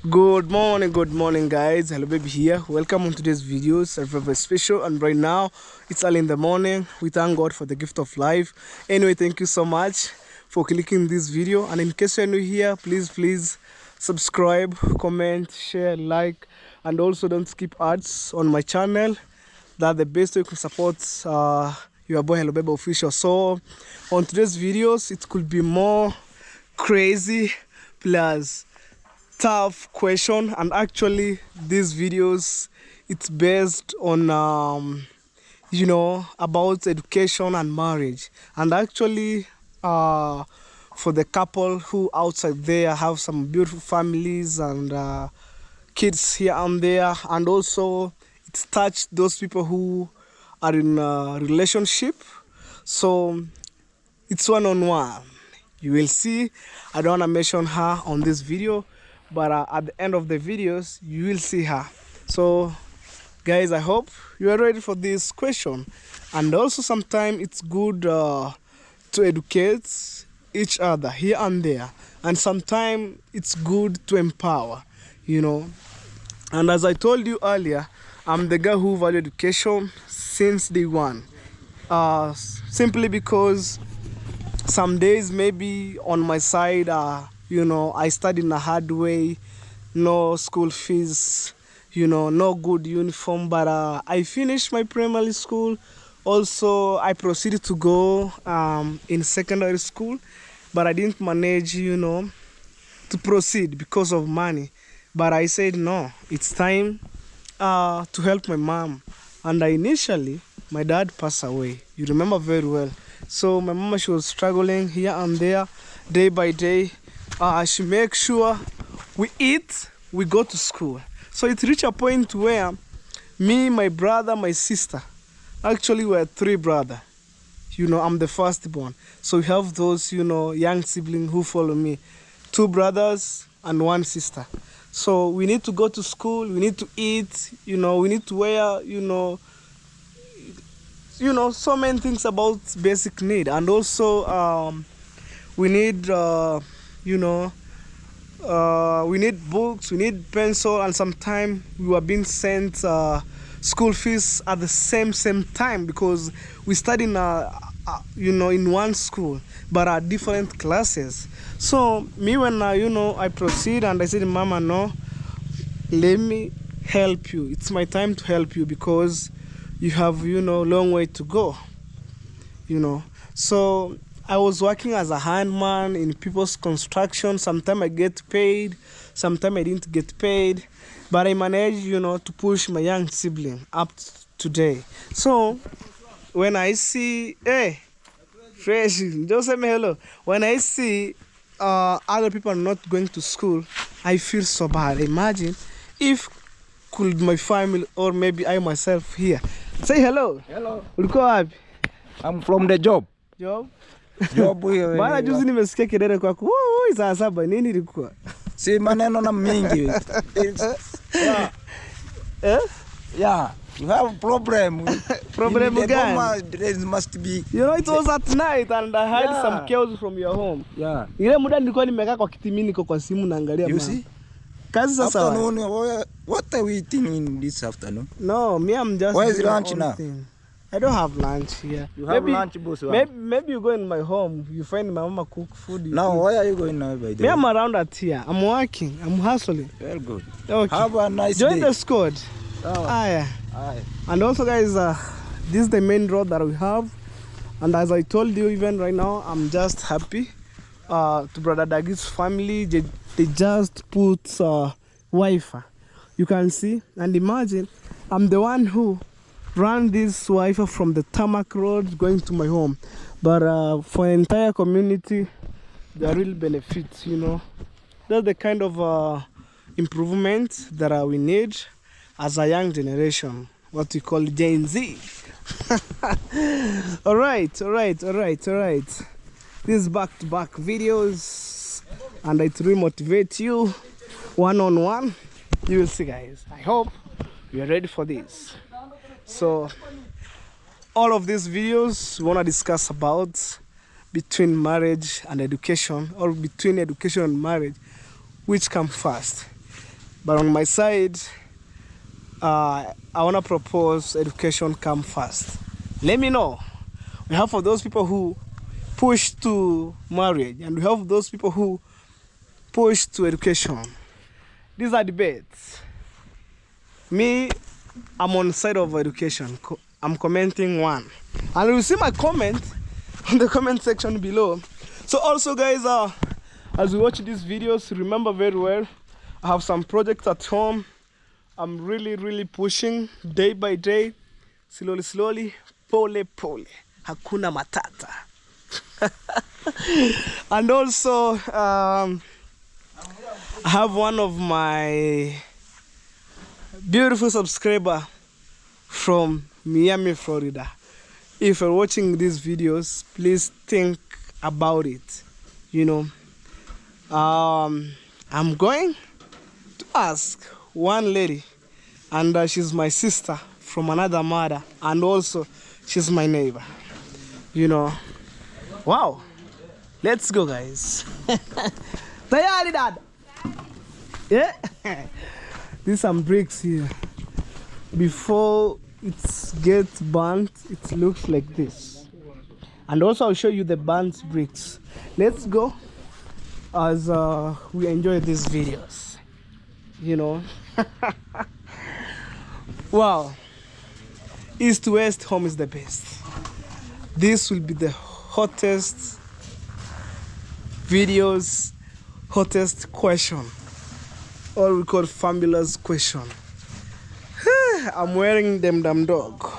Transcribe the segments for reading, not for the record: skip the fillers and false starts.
Good morning guys. Hello baby here. Welcome on today's video. It's very special, and right now it's early in the morning. We thank God for the gift of life. Anyway, thank you so much for clicking this video, and in case you're new here, please subscribe, comment, share, like, and also don't skip ads on my channel. That's the best way you can support your boy Hello Baby official. So on today's videos, it could be more crazy plus tough question, and actually these videos, it's based on about education and marriage, and actually for the couple who outside there have some beautiful families and kids here and there, and also it's touched those people who are in a relationship. So it's one-on-one. You will see. I don't want to mention her on this video, but at the end of the videos you will see her. So guys, I hope you are ready for this question. And also sometimes it's good to educate each other here and there, and sometimes it's good to empower, and as I told you earlier, I'm the guy who value education since day one, simply because some days maybe on my side, I studied in a hard way, no school fees, no good uniform, but I finished my primary school. Also, I proceeded to go in secondary school, but I didn't manage, to proceed because of money. But I said, no, it's time to help my mom. And initially, my dad passed away. You remember very well. So my mama, she was struggling here and there, day by day. She makes sure we eat, we go to school. So it reached a point where me, my brother, my sister, actually we're three brothers. I'm the firstborn. So we have those, young siblings who follow me. Two brothers and one sister. So we need to go to school, we need to eat, we need to wear, so many things about basic need. And also we need we need books, we need pencil, and sometimes we were being sent school fees at the same time, because we study in in one school but at different classes. So me, when I proceed and I said, Mama, no, let me help you. It's my time to help you because you have long way to go. So I was working as a handman in people's construction. Sometimes I get paid, sometimes I didn't get paid, but I managed, to push my young sibling up today. So when I see, hey, fresh, just say me hello. When I see other people are not going to school, I feel so bad. Imagine if could my family or maybe I myself here. Say hello. Hello. Ulikuwa wapi? I'm from the job. Job? Job Bana juzi nimesikia kelele kwako. Woi, saa 7 nini ilikuwa? Si maneno na mingi. Yeah. Eh? Yeah. You have problem. Problem gani? There must be. It was at night and I heard some chaos from your home. Yeah. Ile muda nilikuwa nimekaa kwa kiti, mimi niko kwa simu naangalia You see? Kazi sasa. Afternoon, what are we eating in this afternoon? No, me, I'm just. Where is lunch now? I don't have lunch here. You have lunch, boss? Maybe you go in my home. You find my mama cook food. Now, where are you going now, by the way? Me, I'm around at here. I'm working. I'm hustling. Very good. Okay. Have a nice day. Join the squad. Oh. Yeah. Aye. And also, guys, this is the main road that we have. And as I told you, even right now, I'm just happy to Brother Dagi's family. They just put Wi-Fi. You can see. And imagine, I'm the one who ran this Wi-Fi from the tarmac road going to my home. But for the entire community, the real benefits, That's the kind of improvement that we need as a young generation, what we call Gen Z. all right. This is back-to-back videos, and it will motivate you one-on-one. You will see, guys. I hope you are ready for this. So all of these videos we want to discuss about between marriage and education, or between education and marriage, which come first. But on my side, I want to propose education come first. Let me know. We have for those people who push to marriage, and we have those people who push to education. These are debates. Me, I'm on the side of education. I'm commenting one. And you'll see my comment on the comment section below. So also guys, as we watch these videos, remember very well, I have some projects at home. I'm really pushing day by day, slowly, pole, hakuna matata. And also, I have one of my beautiful subscriber from Miami, Florida. If you're watching these videos, please think about it. You know, I'm going to ask one lady, and she's my sister from another mother, and also she's my neighbor. You know, wow. Let's go, guys. Tayari, Dad? Yeah. There's some bricks here. Before it gets burnt, it looks like this. And also I'll show you the burnt bricks. Let's go as we enjoy these videos. You know. Wow. East to west, home is the best. This will be the hottest videos, hottest question. Or we call fabulous question. I'm wearing them damn dog.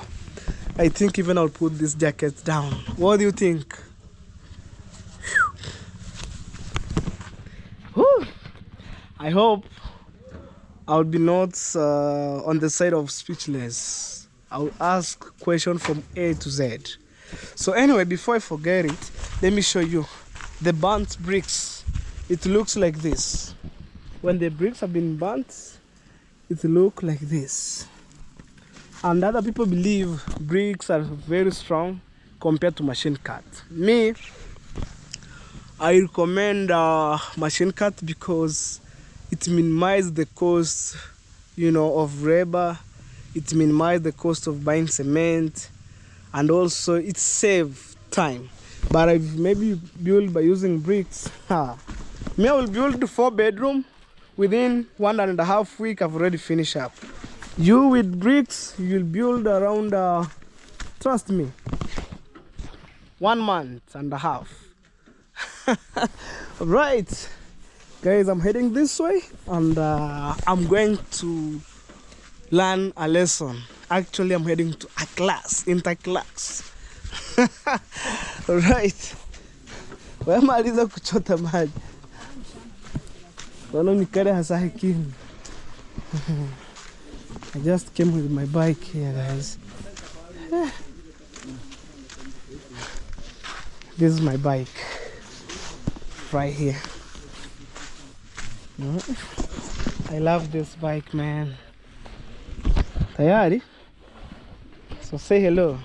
I think even I'll put this jacket down. What do you think? Whew. I hope I'll be not on the side of speechless. I'll ask question from A to Z. So anyway, before I forget it, let me show you the burnt bricks. It looks like this. When the bricks have been burnt, it looks like this. And other people believe bricks are very strong compared to machine cut. Me, I recommend machine cut because it minimizes the cost, you know, of labor. It minimizes the cost of buying cement, and also it saves time. But I've maybe built by using bricks. Me, I will build the 4-bedroom. Within 1.5 weeks, I've already finished up. You with bricks, you'll build around, trust me, 1.5 months. Right, guys, I'm heading this way, and I'm going to learn a lesson. Actually, I'm heading to a class, inter-class. Right. Wamaliza kuchota maji. I just came with my bike here, guys. This is my bike right here. I love this bike, man. Tayari? So say hello.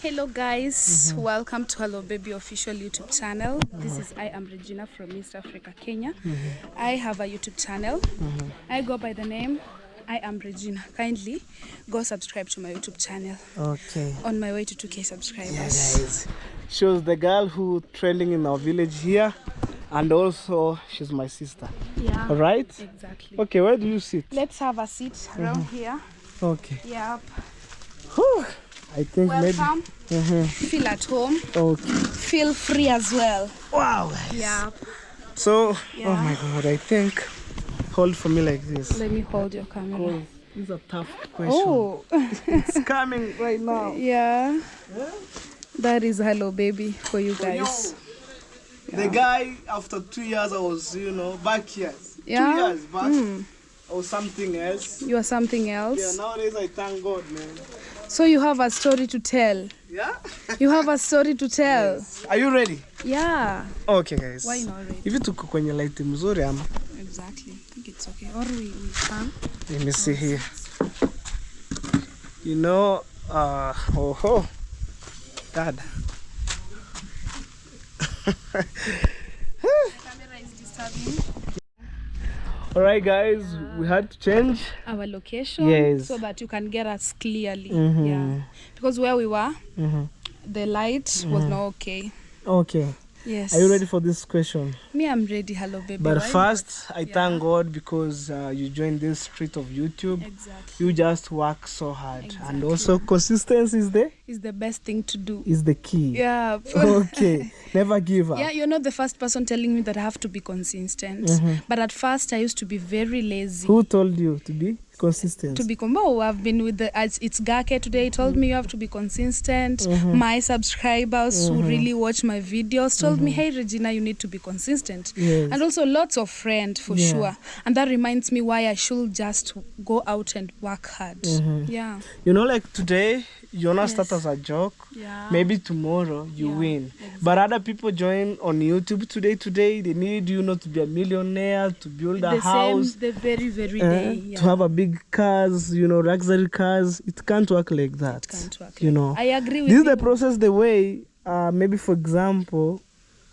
Hello guys, welcome to Hello Baby official YouTube channel. This is I am Regina from East Africa, Kenya. I have a YouTube channel. I go by the name I am Regina. Kindly go subscribe to my YouTube channel. Okay. On my way to 2K subscribers. Yeah, guys. She was the girl who trending in our village here, and also she's my sister. Yeah. All right? Exactly. Okay, where do you sit? Let's have a seat around here. Okay. Yep. Whew. I think Welcome. maybe. Feel at home. Okay. Feel free as well. Wow, guys. Yep. So, Yeah. oh my God, I think, hold for me like this. Let me hold your camera. Oh, this is a tough question. Oh. It's coming right now. Yeah. That is Hello Baby for you guys. The guy, after 2 years, I was, back here. Yeah. 2 years back, I was something else. You are something else. Yeah, nowadays I thank God, man. So you have a story to tell. Yeah? You have a story to tell. Yes. Are you ready? Yeah. Okay, guys. Why not ready? Hivi tuko kwenye light mzuri ama? Exactly. I think it's okay. Or we can. Let me see here. Dad. The camera is disturbing. All right, guys, we had to change our location, Yes. so that you can get us clearly. Mhm. Yeah, because where we were, Mhm. the light was not okay. Okay. Yes. Are you ready for this question? Me, I'm ready. Hello, baby. But Why first, not? I thank God because you joined this street of YouTube. Exactly. You just work so hard, and Exactly. also consistency Is the best thing to do. is the key. Yeah. Okay, never give up. Yeah, you're not the first person telling me that I have to be consistent. But at first, I used to be very lazy. Who told you to be consistent? I've been with it's Gake today. He told me you have to be consistent. My subscribers who really watch my videos told me, hey Regina, you need to be consistent. Yes. And also lots of friends for Yeah. sure. And that reminds me why I should just go out and work hard. Yeah. You know, like today, you're not start Yes. as a joke. Yeah. Maybe tomorrow you Yeah, win. exactly. But other people join on YouTube today, they need you not to be a millionaire, to build a The house, same, the very day. Yeah. to have a big cars, luxury cars. It can't work like that. It can't work You like know, I agree with this is you. the process. The way, maybe for example,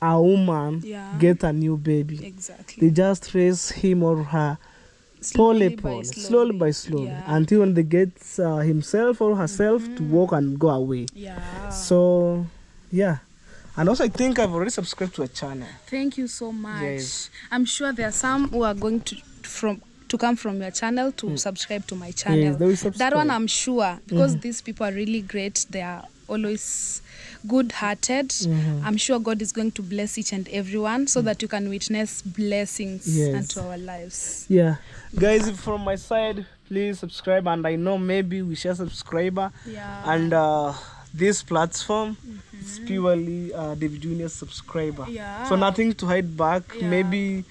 a woman Yeah. get a new baby. Exactly. They just raise him or her Slowly slowly by slowly, Yeah. until when they get himself or herself to walk and go away. Yeah. So, yeah. And also, I think I've already subscribed to a channel. Thank you so much. Yes. I'm sure there are some who are going to come from your channel to subscribe to my channel. Yes, they will That subscribe. one I'm sure, because these people are really great. They are always good-hearted. I'm sure God is going to bless each and everyone so that you can witness blessings Yes. unto our lives. Yeah. Guys, from my side, please subscribe. And I know maybe we share subscriber. Yeah. And this platform is purely David Jr. subscriber. Yeah. So nothing to hide back. Yeah. Maybe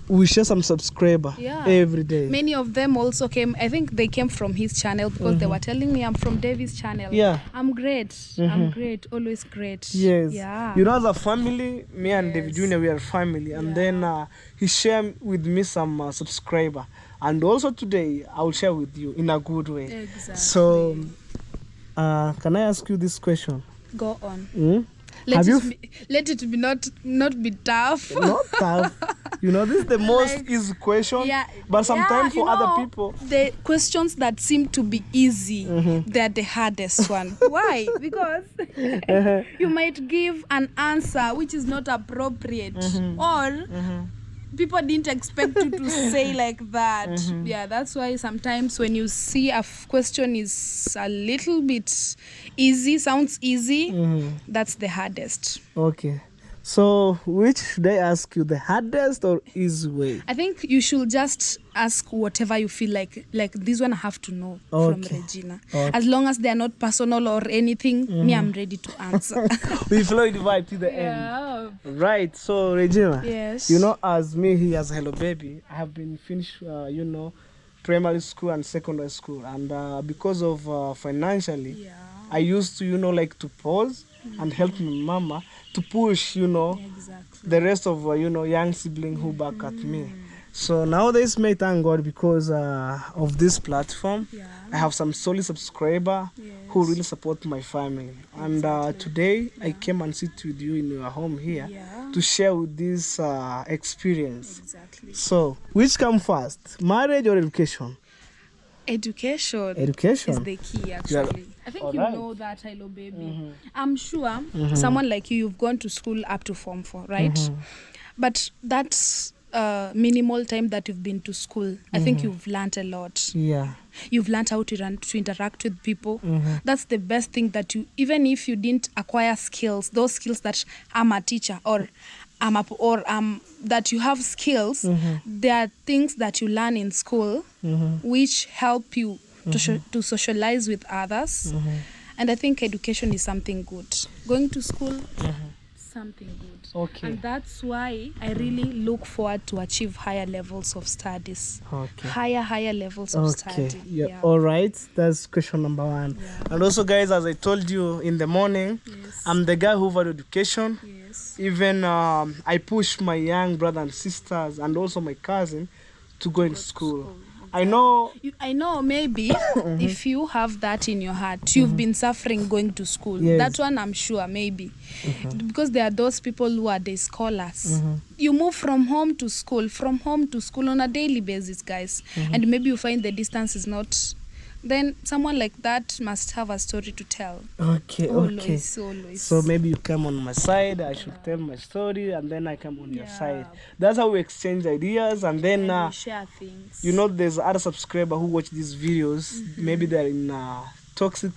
we share some subscriber Yeah. every day. Many of them also came, I think they came from his channel because they were telling me I'm from Davy's channel. Yeah. I'm great. I'm great. Always great. Yes. Yeah. You know, as a family, me and David Jr., we are family. And then he shared with me some subscriber. And also today, I will share with you in a good way. Exactly. So, can I ask you this question? Go on. Hmm? Let Have it, let it be not be tough. Not tough. You know, this is the most Like, easy question. Yeah. But sometimes you for other know, people, the questions that seem to be easy, they're the hardest one. Why? Because you might give an answer which is not appropriate, or people didn't expect you to say like that. Yeah, that's why sometimes when you see a question is a little bit easy, sounds easy, that's the hardest. okay. So, which should I ask you, the hardest or easy way? I think you should just ask whatever you feel like this one I have to know from Okay. Regina. Okay. As long as they are not personal or anything, me, I'm ready to answer. We flow the vibe to the Yeah. end. Right. So, Regina, Yes. you know, as me here as Hello Baby, I have been finished, primary school and secondary school. And because of financially, Yeah. I used to, like to pause and help my mama to push, Exactly. the rest of, young sibling who back at me. So nowadays, may thank God because of this platform, Yeah. I have some solid subscriber who really support my family. And today, I came and sit with you in your home here Yeah. to share with this experience. Exactly. So, which come first, marriage or education? Education. Education. Is the key, actually. I think you Alright. know that, Hello Baby. I'm sure someone like you've gone to school up to Form 4, right? But that's minimal time that you've been to school. I think you've learned a lot. Yeah. You've learned how to interact with people. That's the best thing that you, even if you didn't acquire skills, those skills that I'm a teacher or that you have skills, there are things that you learn in school which help you to socialize with others. And I think education is something good. Going to school, something good. Okay. And that's why I really look forward to achieve higher levels of studies. Okay. Higher levels of Okay. study. Yeah. All right. That's question number one. Yeah. And also, guys, as I told you in the morning, Yes. I'm the guy who value education. Yes. Even I push my young brothers and sisters and also my cousin to go in school. I know. I know maybe if you have that in your heart, you've been suffering going to school. Yes. That one I'm sure maybe. Because there are those people who are day scholars. You move from home to school on a daily basis, guys. And maybe you find the distance is not. Then someone like that must have a story to tell. Okay, Always. So maybe you come on my side, I should tell my story, and then I come on your side. That's how we exchange ideas, and then we share things. you know, there's other subscriber who watch these videos. Maybe they're in a toxic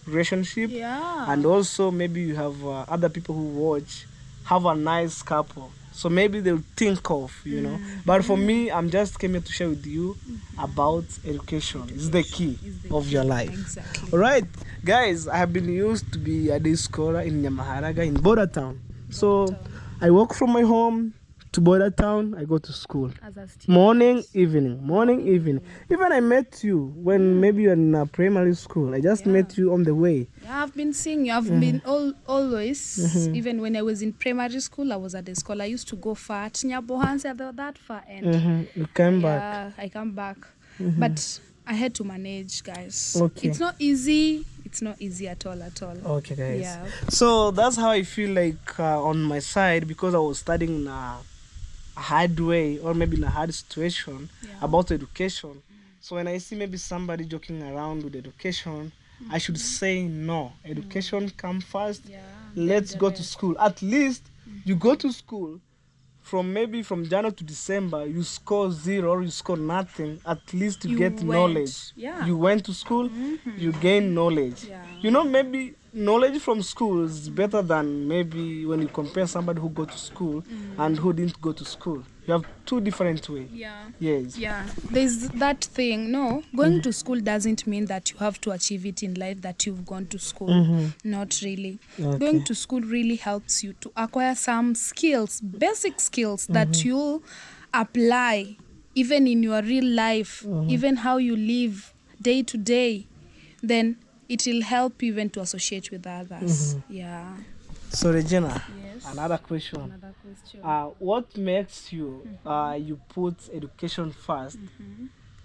relationship, and also maybe you have other people who watch have a nice couple. So maybe they'll think of, you know. But for me, I'm just came here to share with you about education. It's the key of your life. Exactly. All right, guys, I have been used to be a day scholar in Nyamaharaga in Border Town. So I walk from my home to Border Town. I go to school. As a student. Morning, evening. Even I met you when maybe you're in a primary school. I just met you on the way. Yeah, I've been seeing you. I've been always, even when I was in primary school, I was at the school. I used to go far at Nyabohanse, that far end. You came back. Yeah, I come back. But I had to manage, guys. Okay. It's not easy. It's not easy at all. Okay, guys. Yeah. So that's how I feel like on my side, because I was studying in a hard way or maybe in a hard situation about education. So when I see maybe somebody joking around with education, I should say no. Education come first. Let's go to school. At least you go to school from January to December, you score 0 or you score nothing. At least you get knowledge. You went to school, you gain knowledge. You know, maybe knowledge from school is better than maybe when you compare somebody who go to school and who didn't go to school. You have two different ways. Yes. There's that thing. No, going to school doesn't mean that you have to achieve it in life that you've gone to school. Not really. Going to school really helps you to acquire some skills, basic skills that you'll apply even in your real life, even how you live day to day. Then it will help you even to associate with others. So Regina, Yes. another question. What makes you you put education first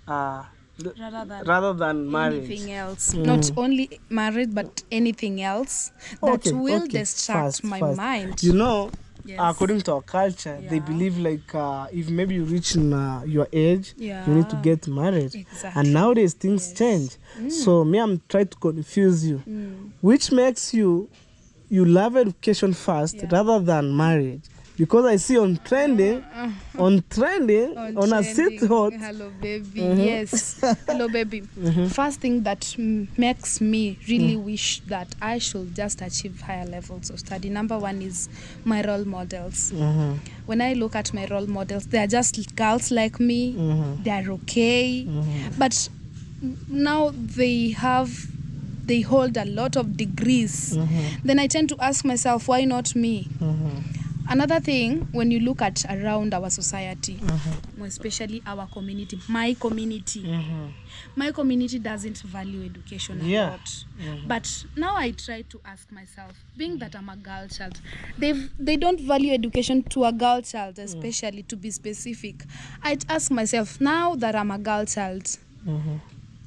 rather than marriage? Anything else. Not only marriage, but anything else that will distract my mind. You know, according to our culture, they believe like if maybe you reach in, your age, you need to get married. Exactly. And nowadays things change. So me, I'm trying to confuse you. Which makes you love education first rather than marriage? Because I see on trending, on a sit hot. Hello, baby. Yes. Hello, baby. First thing that makes me really wish that I should just achieve higher levels of study. Number one is my role models. When I look at my role models, they are just girls like me. They are okay. But now they hold a lot of degrees. Then I tend to ask myself, why not me? Another thing, when you look at around our society, more especially our community, my community doesn't value education a lot. But now I try to ask myself, being that I'm a girl child, they don't value education to a girl child, especially to be specific. I ask myself, now that I'm a girl child,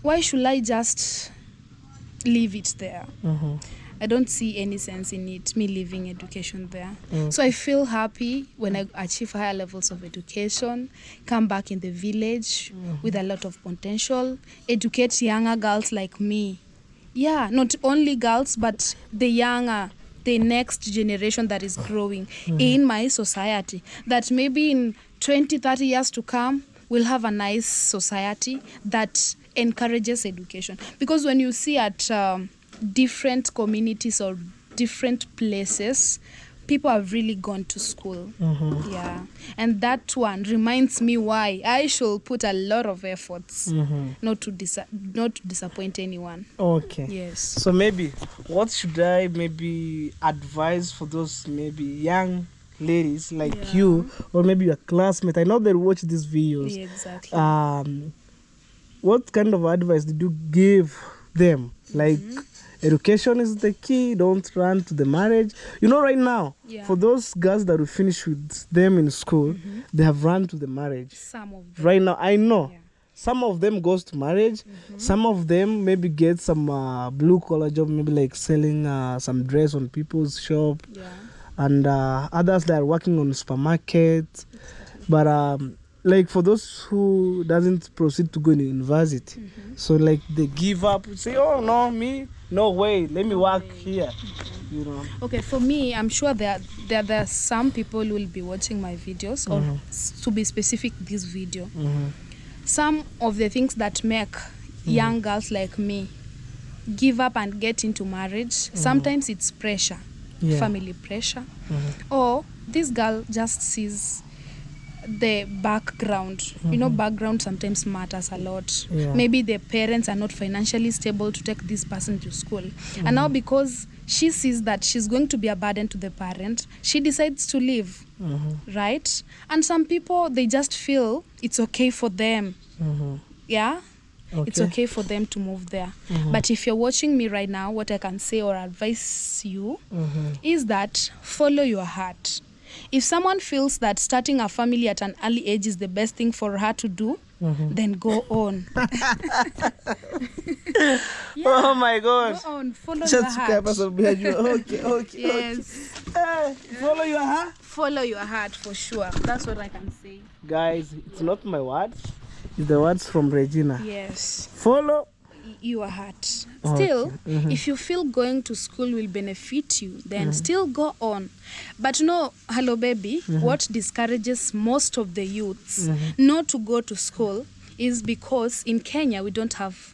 why should I just leave it there? I don't see any sense in it, me leaving education there. So I feel happy when I achieve higher levels of education, come back in the village with a lot of potential, educate younger girls like me. Yeah, not only girls, but the next generation that is growing in my society. That maybe in 20, 30 years to come, we'll have a nice society that encourages education. Because when you see at different communities or different places, people have really gone to school. And that one reminds me why I should put a lot of efforts not to disappoint anyone. Yes. So maybe what should I maybe advise for those maybe young ladies like you, or maybe your classmate? I know they watch these videos. Exactly. What kind of advice did you give them? Like, education is the key, don't run to the marriage. You know, right now, for those girls that will finish with them in school, they have run to the marriage. Some of them. Right now, I know. some of them goes to marriage. Some of them maybe get some blue collar job, maybe like selling some dress on people's shop. Yeah. And others that are working on supermarket. But like for those who doesn't proceed to go in university, so like they give up, say, oh no, me, no way, let me work here, you know. Okay, for me, I'm sure there are some people who will be watching my videos, or to be specific, this video. Some of the things that make young girls like me give up and get into marriage, sometimes it's pressure, family pressure, or this girl just sees the background. You know, background sometimes matters a lot. Maybe the parents are not financially stable to take this person to school, and now because she sees that she's going to be a burden to the parent, she decides to leave, right? And some people, they just feel it's okay for them. Yeah, it's okay for them to move there. But if you're watching me right now, what I can say or advise you is that follow your heart. If someone feels that starting a family at an early age is the best thing for her to do, then go on. Oh my God. Go on, follow your heart. Okay. Yes. Follow your heart. Follow your heart for sure. That's what I can say. Guys, it's not my words. It's the words from Regina. Yes. Follow your heart. Still, if you feel going to school will benefit you, then still go on. But no, hello baby, what discourages most of the youths not to go to school is because in Kenya we don't have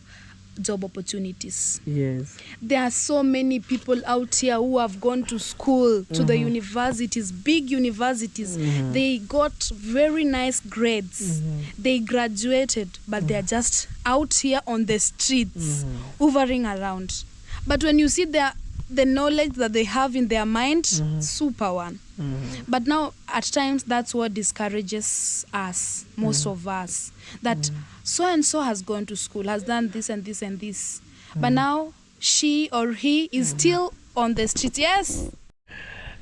job opportunities. Yes. There are so many people out here who have gone to school, to the universities, big universities. They got very nice grades. They graduated, but they are just out here on the streets, hovering around. But when you see the knowledge that they have in their mind, super one. But now, at times, that's what discourages us, most of us, that so-and-so has gone to school, has done this and this and this. But now, she or he is still on the streets. Yes.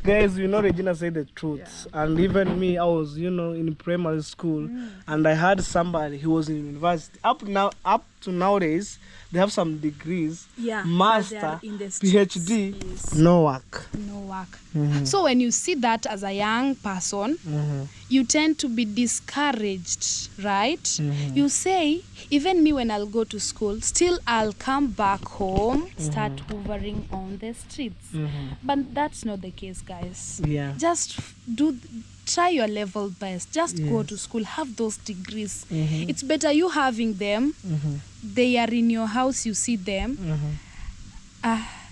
Guys, you know, Regina said the truth. And even me, I was, in primary school, and I had somebody who was in university. Up to nowadays, they have some degrees, master, PhD, yes. No work. So when you see that as a young person, you tend to be discouraged, right? You say, even me, when I'll go to school, still I'll come back home, start hovering on the streets. But that's not the case, guys. Just try your level best. Just go to school, have those degrees. It's better you having them. They are in your house, you see them.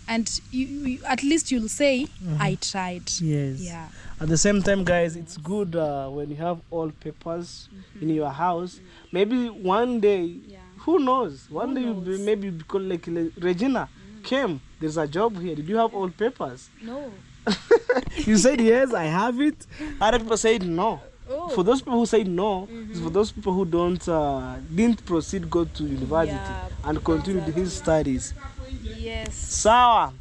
And you at least you'll say, I tried. Yes. Yeah. At the same time, guys, it's good when you have all papers in your house. Maybe one day, who knows? One day you'll be maybe because like Regina came. There's a job here. Did you have all papers? No. You said yes, I have it. Other people said no. Oh. For those people who say no, it's for those people who didn't proceed go to university and continue his studies. Yes. Sawa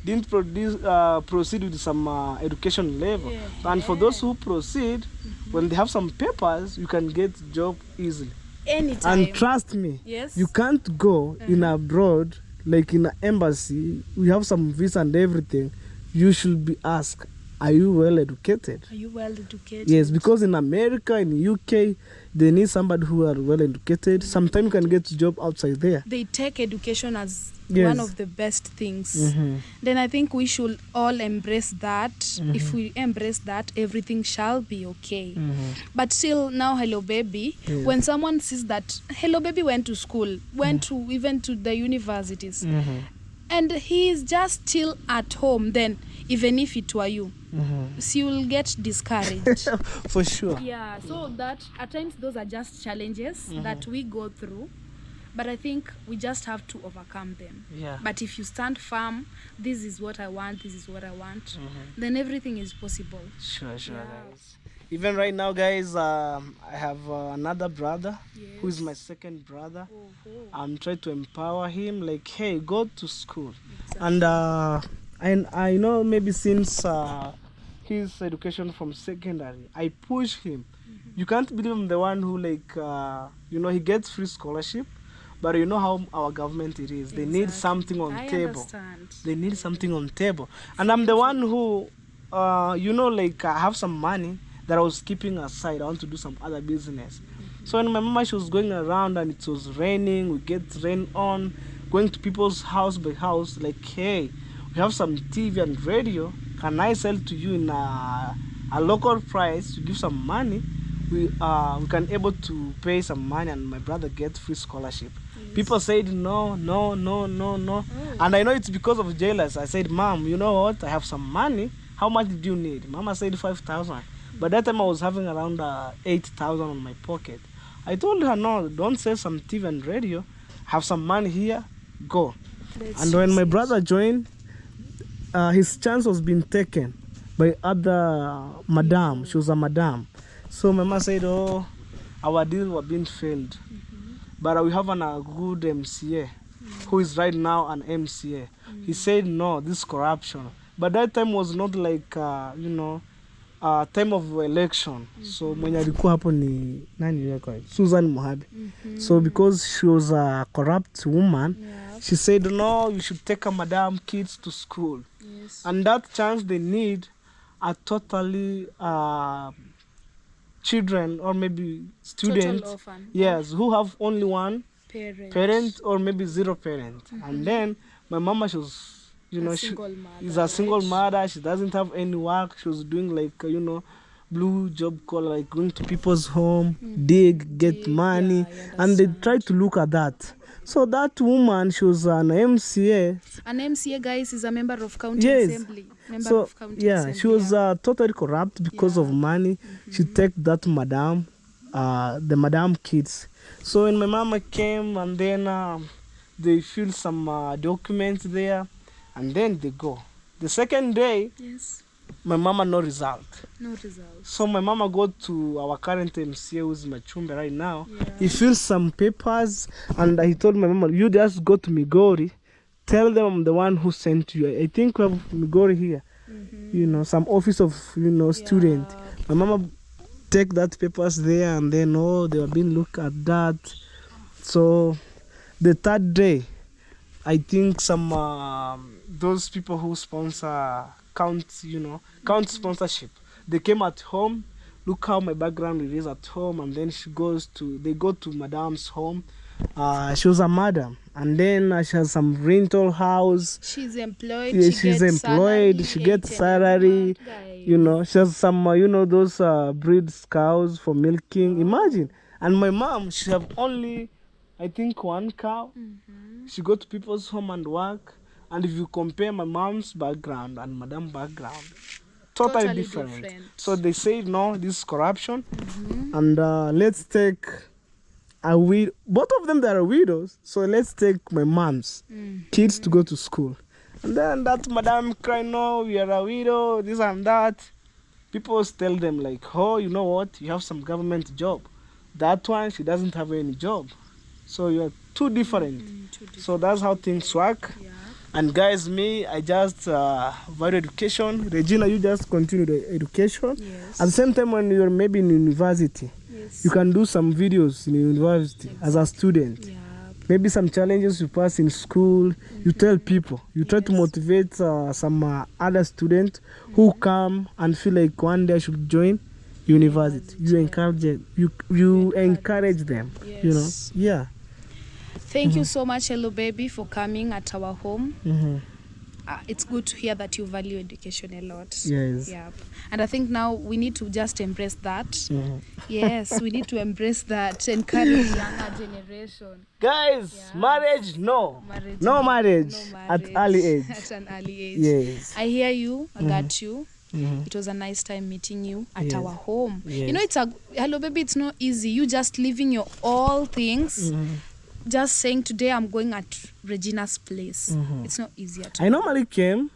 didn't proceed with some education level. And for those who proceed, when they have some papers, you can get job easily. Anytime. And trust me, you can't go in abroad, like in an embassy, we have some visa and everything. You should be asked, are you well educated? Are you well educated? Yes, because in America, in UK, they need somebody who are well educated. Sometimes you can get a job outside there. They take education as one of the best things. Then I think we should all embrace that. If we embrace that, everything shall be okay. But still now, Hello Baby, when someone sees that Hello Baby went to school, went to even to the universities, and he is just still at home, then even if it were you, so you will get discouraged. For sure. Yeah, so that at times those are just challenges that we go through. But I think we just have to overcome them. But if you stand firm, this is what I want, this is what I want, then everything is possible. Sure, guys. Even right now, guys, I have another brother who is my second brother. I'm trying to empower him, like, hey, go to school. And I know maybe since his education from secondary, I push him. you can't believe I'm the one who like he gets free scholarship, but you know how our government it is. They need something on table. Understand. They need something on table, and I'm the one who like I have some money that I was keeping aside. I want to do some other business. So when my mama, she was going around and it was raining, we get rain on, going to people's house by house, like, hey, we have some TV and radio. Can I sell to you in a local price to give some money? We can able to pay some money and my brother gets free scholarship. Yes. People said no. Oh. And I know it's because of jealous. I said, Mom, you know what? I have some money. How much did you need? Mama said 5,000. But that time I was having around 8,000 on my pocket. I told her, no, don't sell some TV and radio. Have some money here, go. And when my brother joined, his chance was being taken by other madam. She was a madam. So mama said, oh, our deal was being failed. But we have a good MCA who is right now an MCA. He said, no, this is corruption. But that time was not like, time of election. So mwenye alikuwa hapo ni nani yako? Susan Mohabi. So because she was a corrupt woman, she said, no, you should take a madam kids to school. Yes. And that chance they need are totally children or maybe students, yes, who have only one parent or maybe zero parent. And then my mama, she was, she is a single mother. She doesn't have any work. She was doing like, blue job call, like going to people's home, get money, and they try to look at that. So that woman, she was an MCA. An MCA, guys, is a member of county assembly. She was totally corrupt because of money. She take that madam, the madam kids. So when my mama came and then they fill some documents there and then they go. The second day, my mama no result. So my mama go to our current MCA, who's Machumbe right now. He fills some papers and he told my mama, you just go to Migori, tell them I'm the one who sent you. I think we have Migori here, some office of student. My mama take that papers there and then they were being looked at that. So the third day, I think some those people who sponsor count sponsorship, they came at home, look how my background is at home, and then they go to madam's home. She was a madam, and then she has some rental house. She's employed. Yeah, she's employed. She gets salary. She has some those breeds cows for milking. Imagine. And my mom, she have only, I think, one cow. She go to people's home and work. And if you compare my mom's background and madam's background, totally different. So they say, no, this is corruption. And let's take both of them, they are widows. So let's take my mom's kids to go to school. And then that madam cry, no, we are a widow, this and that. People tell them like, oh, you know what? You have some government job. That one, she doesn't have any job. So you're too different. So that's how things work. And guys, me, I just value education. Regina, you just continue the education. At the same time, when you're maybe in university, you can do some videos in university as a student. Maybe some challenges you pass in school, you tell people. You try to motivate some other students who come and feel like one day I should join university. You encourage them. You encourage them. Thank you so much, Hello Baby, for coming at our home. It's good to hear that you value education a lot. Yes. Yeah. And I think now we need to just embrace that. Yes, we need to embrace that. Encourage younger generation. Guys, marriage, no. No marriage at early age. At an early age. Yes. I hear you. I got you. It was a nice time meeting you at our home. It's Hello Baby, it's not easy. You just leaving your all things. Just saying today I'm going at Regina's place. It's not easy at all. I normally came.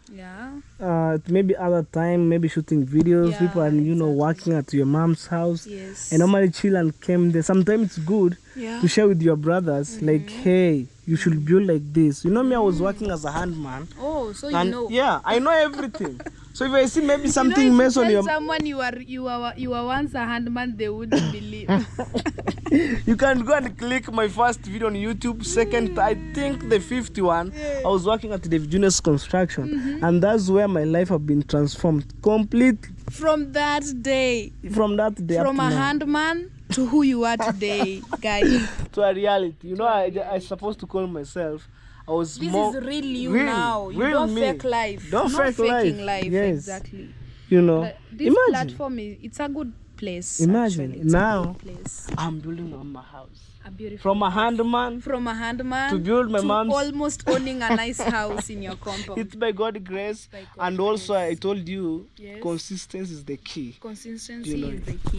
Maybe other time, maybe shooting videos. People are working at your mom's house. I normally chill and came there. Sometimes it's good to share with your brothers. Like, hey, you should build like this. Me, I was working as a handman. Oh, so you know. Yeah, I know everything. So if I see maybe something you know, mess on tell your, someone you were once a handman, they wouldn't believe. you can go and click my first video on YouTube. Second, I think the fifth one, I was working at davyjnr's construction, and that's where my life have been transformed completely. From that day. From a handman to who you are today, guys. To a reality. You know, I supposed to call myself. I was This more is real you now. You don't me. fake life. Don't fake faking life. life. Yes. Exactly. You know, But this imagine. platform it's a good place. Imagine actually. It's now a good place. I'm building on my house. A beautiful From a house. handman to build my mom's almost owning a nice house in your compound. It's by God's grace. And also I told you, yes, consistency is the key. Consistency You know, is the key.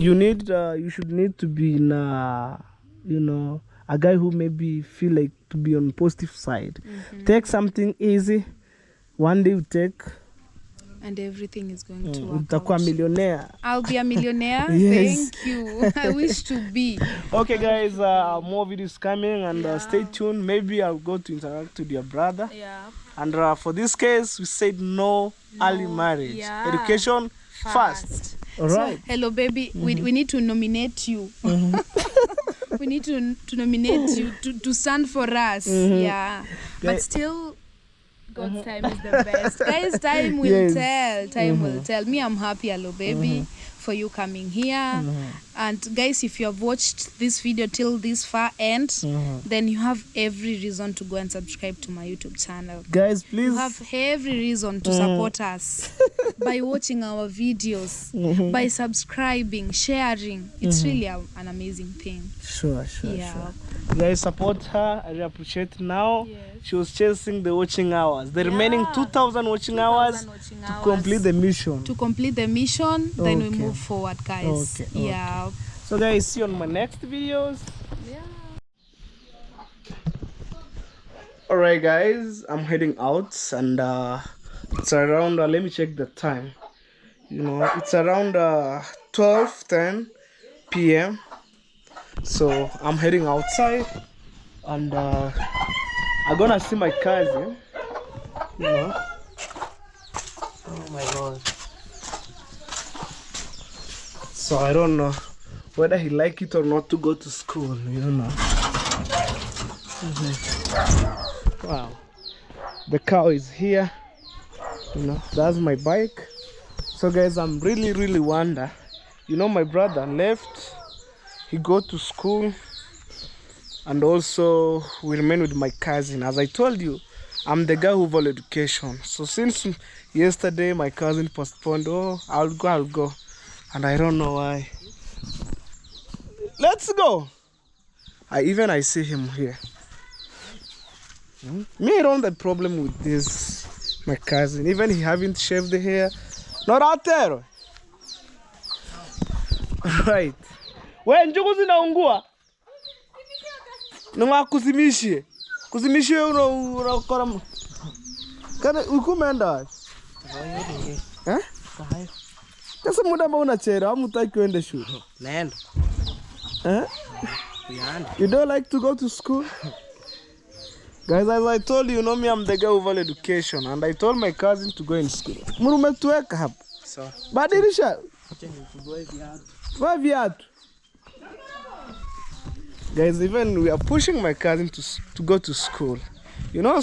you should need to be in a, you know, a guy who maybe feel like to be on positive side. Take something easy. One day you take. And everything is going to work Utakuwa out. millionaire. I'll be a millionaire. Yes. Thank you. I wish to be. Okay, guys, more videos coming, and stay tuned. Maybe I'll go to interact with your brother. Yeah. And for this case, we said no early marriage. Yeah. Education first. All right. So, hello, baby. We need to nominate you. We need to nominate you to stand for us. Yeah. But still, God's time is the best. Guys, time will tell. Time will tell. Me, I'm happy, hello, baby, for you coming here. And guys, if you have watched this video till this far end, then you have every reason to go and subscribe to my YouTube channel. Guys, please. You have every reason to support us by watching our videos, by subscribing, sharing. It's really an amazing thing. Sure. Yeah. Guys, support her. I really appreciate now. Yes. She was chasing the watching hours. The remaining 2,000 watching hours to complete the mission. To complete the mission, then we Okay. move forward, guys. Okay. Yeah. So guys, see you on my next videos. Yeah. Alright guys, I'm heading out, and it's around, let me check the time. You know, it's around 12:10 p.m. So I'm heading outside, and I'm gonna see my cousin. You know. Oh my god. So I don't know whether he like it or not to go to school, you know. Wow. The cow is here. You know, that's my bike. So guys, I'm really wonder. You know, my brother left. He go to school, and also we remain with my cousin. As I told you, I'm the guy who value education. So since yesterday my cousin postponed, oh, I'll go. And I don't know why. Let's go. I see him here. Me, I don't have a problem with this, my cousin. Even he haven't shaved the hair. Not out there. Right. We njugu zinaungua. Nunga kuzimishie. Kuzimishie unakora. Kana ukumeenda? Eh? Sasa muda ambao unachera, hamtaki uende shule. Naenda. Eh? You don't like to go to school? Guys, as I told you, know me, I'm the guy who value education, and I told my cousin to go in school. Murumetuweka hapa. Sawa. Badilisha. Vaa viatu. Guys, even we are pushing my cousin to go to school. You know,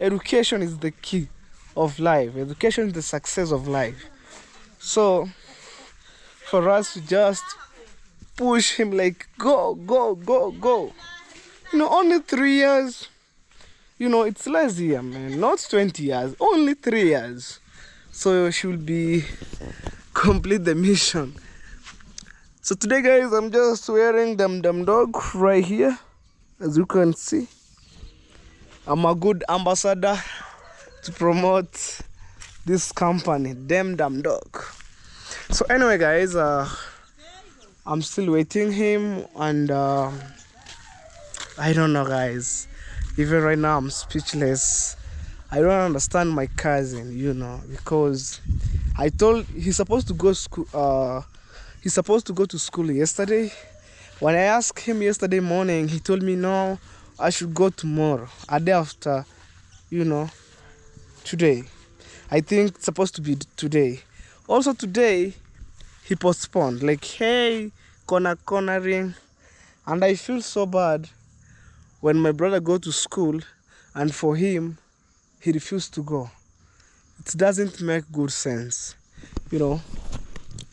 education is the key of life. Education is the success of life. So, for us to just push him like, go. You know, only 3 years. You know, it's less here, man. Not 20 years. Only 3 years. So she will be complete the mission. So today, guys, I'm just wearing Dum Dog right here. As you can see, I'm a good ambassador to promote this company, Dum Dog. So anyway, guys, I'm still waiting him, and I don't know, guys. Even right now, I'm speechless. I don't understand my cousin, you know, because I told he's supposed to go school. He's supposed to go to school yesterday. When I asked him yesterday morning, he told me no, I should go tomorrow, a day after, you know, today. I think it's supposed to be today. Also today, he postponed. Like, hey, cornering. And I feel so bad when my brother go to school and for him, he refused to go. It doesn't make good sense, you know.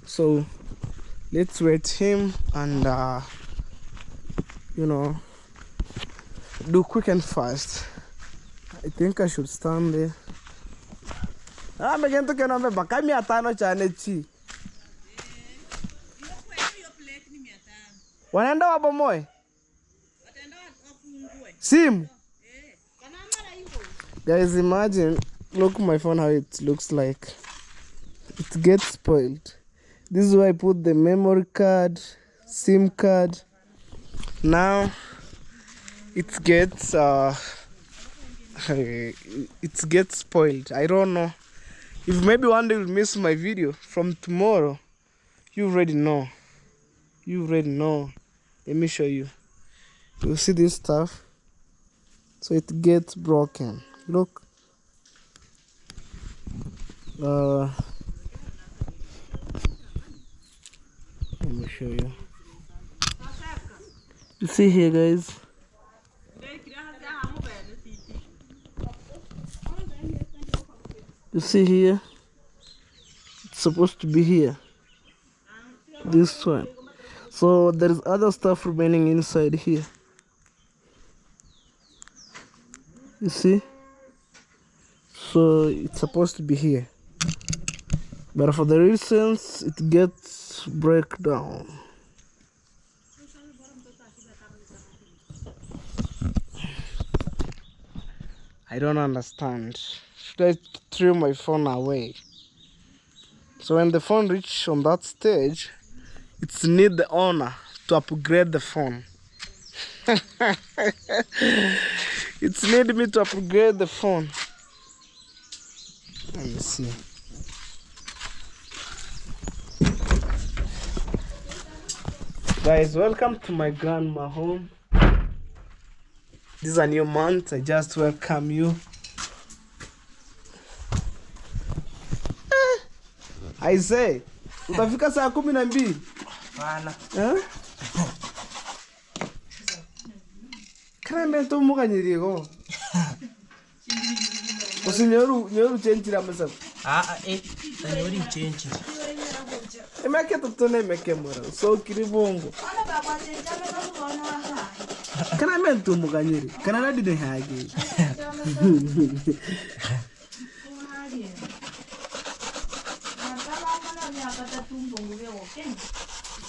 So let's wait him and, you know, do quick and fast. I think I should stand there. I'm again to get back. I'm here. Chane. Wanaenda wapo moyo? Sim. Guys, imagine, look my phone how it looks like. It gets spoiled. This is where I put the memory card, SIM card. Now it gets spoiled. I don't know. If maybe one day you'll miss my video from tomorrow, you already know. You already know. Let me show you. You see this stuff? So it gets broken. Look. Let me show you. You see here, guys? You see here? It's supposed to be here. This one. So there is other stuff remaining inside here. You see? So it's supposed to be here. But for the reasons it gets breakdown. I don't understand. Should I throw my phone away? So when the phone reaches on that stage, it's need the owner to upgrade the phone. It's need me to upgrade the phone. Let me see. Guys, welcome to my grandma home. This is a new month. I just welcome you. I say, utafika saa 12? Bana. Kana mento muka nyirigo. Usinyoru change la mesa. Nyoru change. Emeke totone emeke mora. So kiribongo. Kana mento muka nyiri. Kana na dide hage.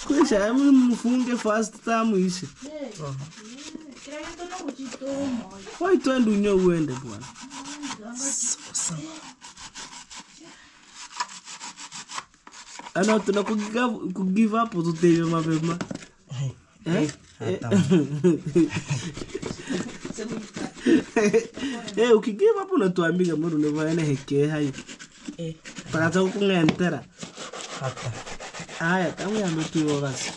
Kwisha mfunge fast tamu ishi. Why twende unyo uende bwana? Ana tunakugive up tutebe mapema. Ukigive up unatuambia mbona unavana heke hai. Pata kungentera. Hata. Aya, tamu ya mtu yogas.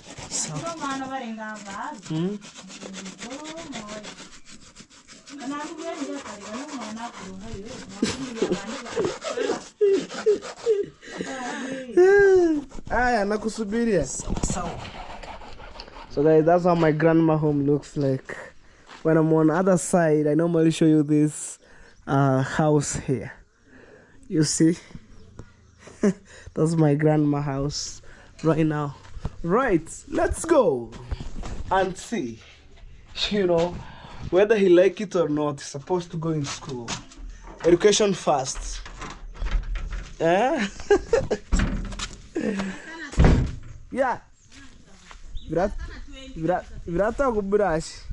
Aya, nakusubiria. So guys, that's how my grandma home looks like. When I'm on the other side, I normally show you this house here. You see? That's my grandma house right now. Right, let's go and see, you know, whether he like it or not. He's supposed to go in school. Education first. Yeah. Yeah. Virata kuburash.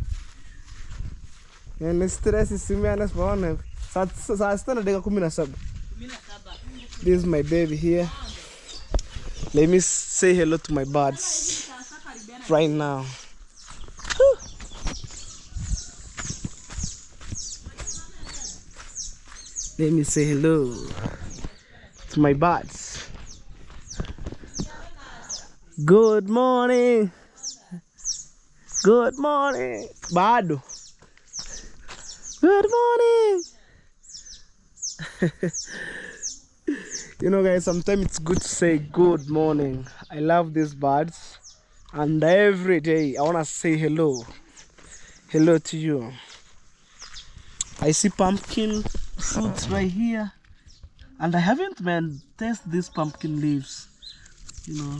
And stress is similar as one. This is my baby here. Let me say hello to my birds right now. Let me say hello to my birds. Good morning. Good morning. Bado. Good morning. You know, guys, sometimes it's good to say good morning. I love these birds, and every day I want to say hello. Hello to you. I see pumpkin fruits right here, and I haven't man tasted these pumpkin leaves, you know,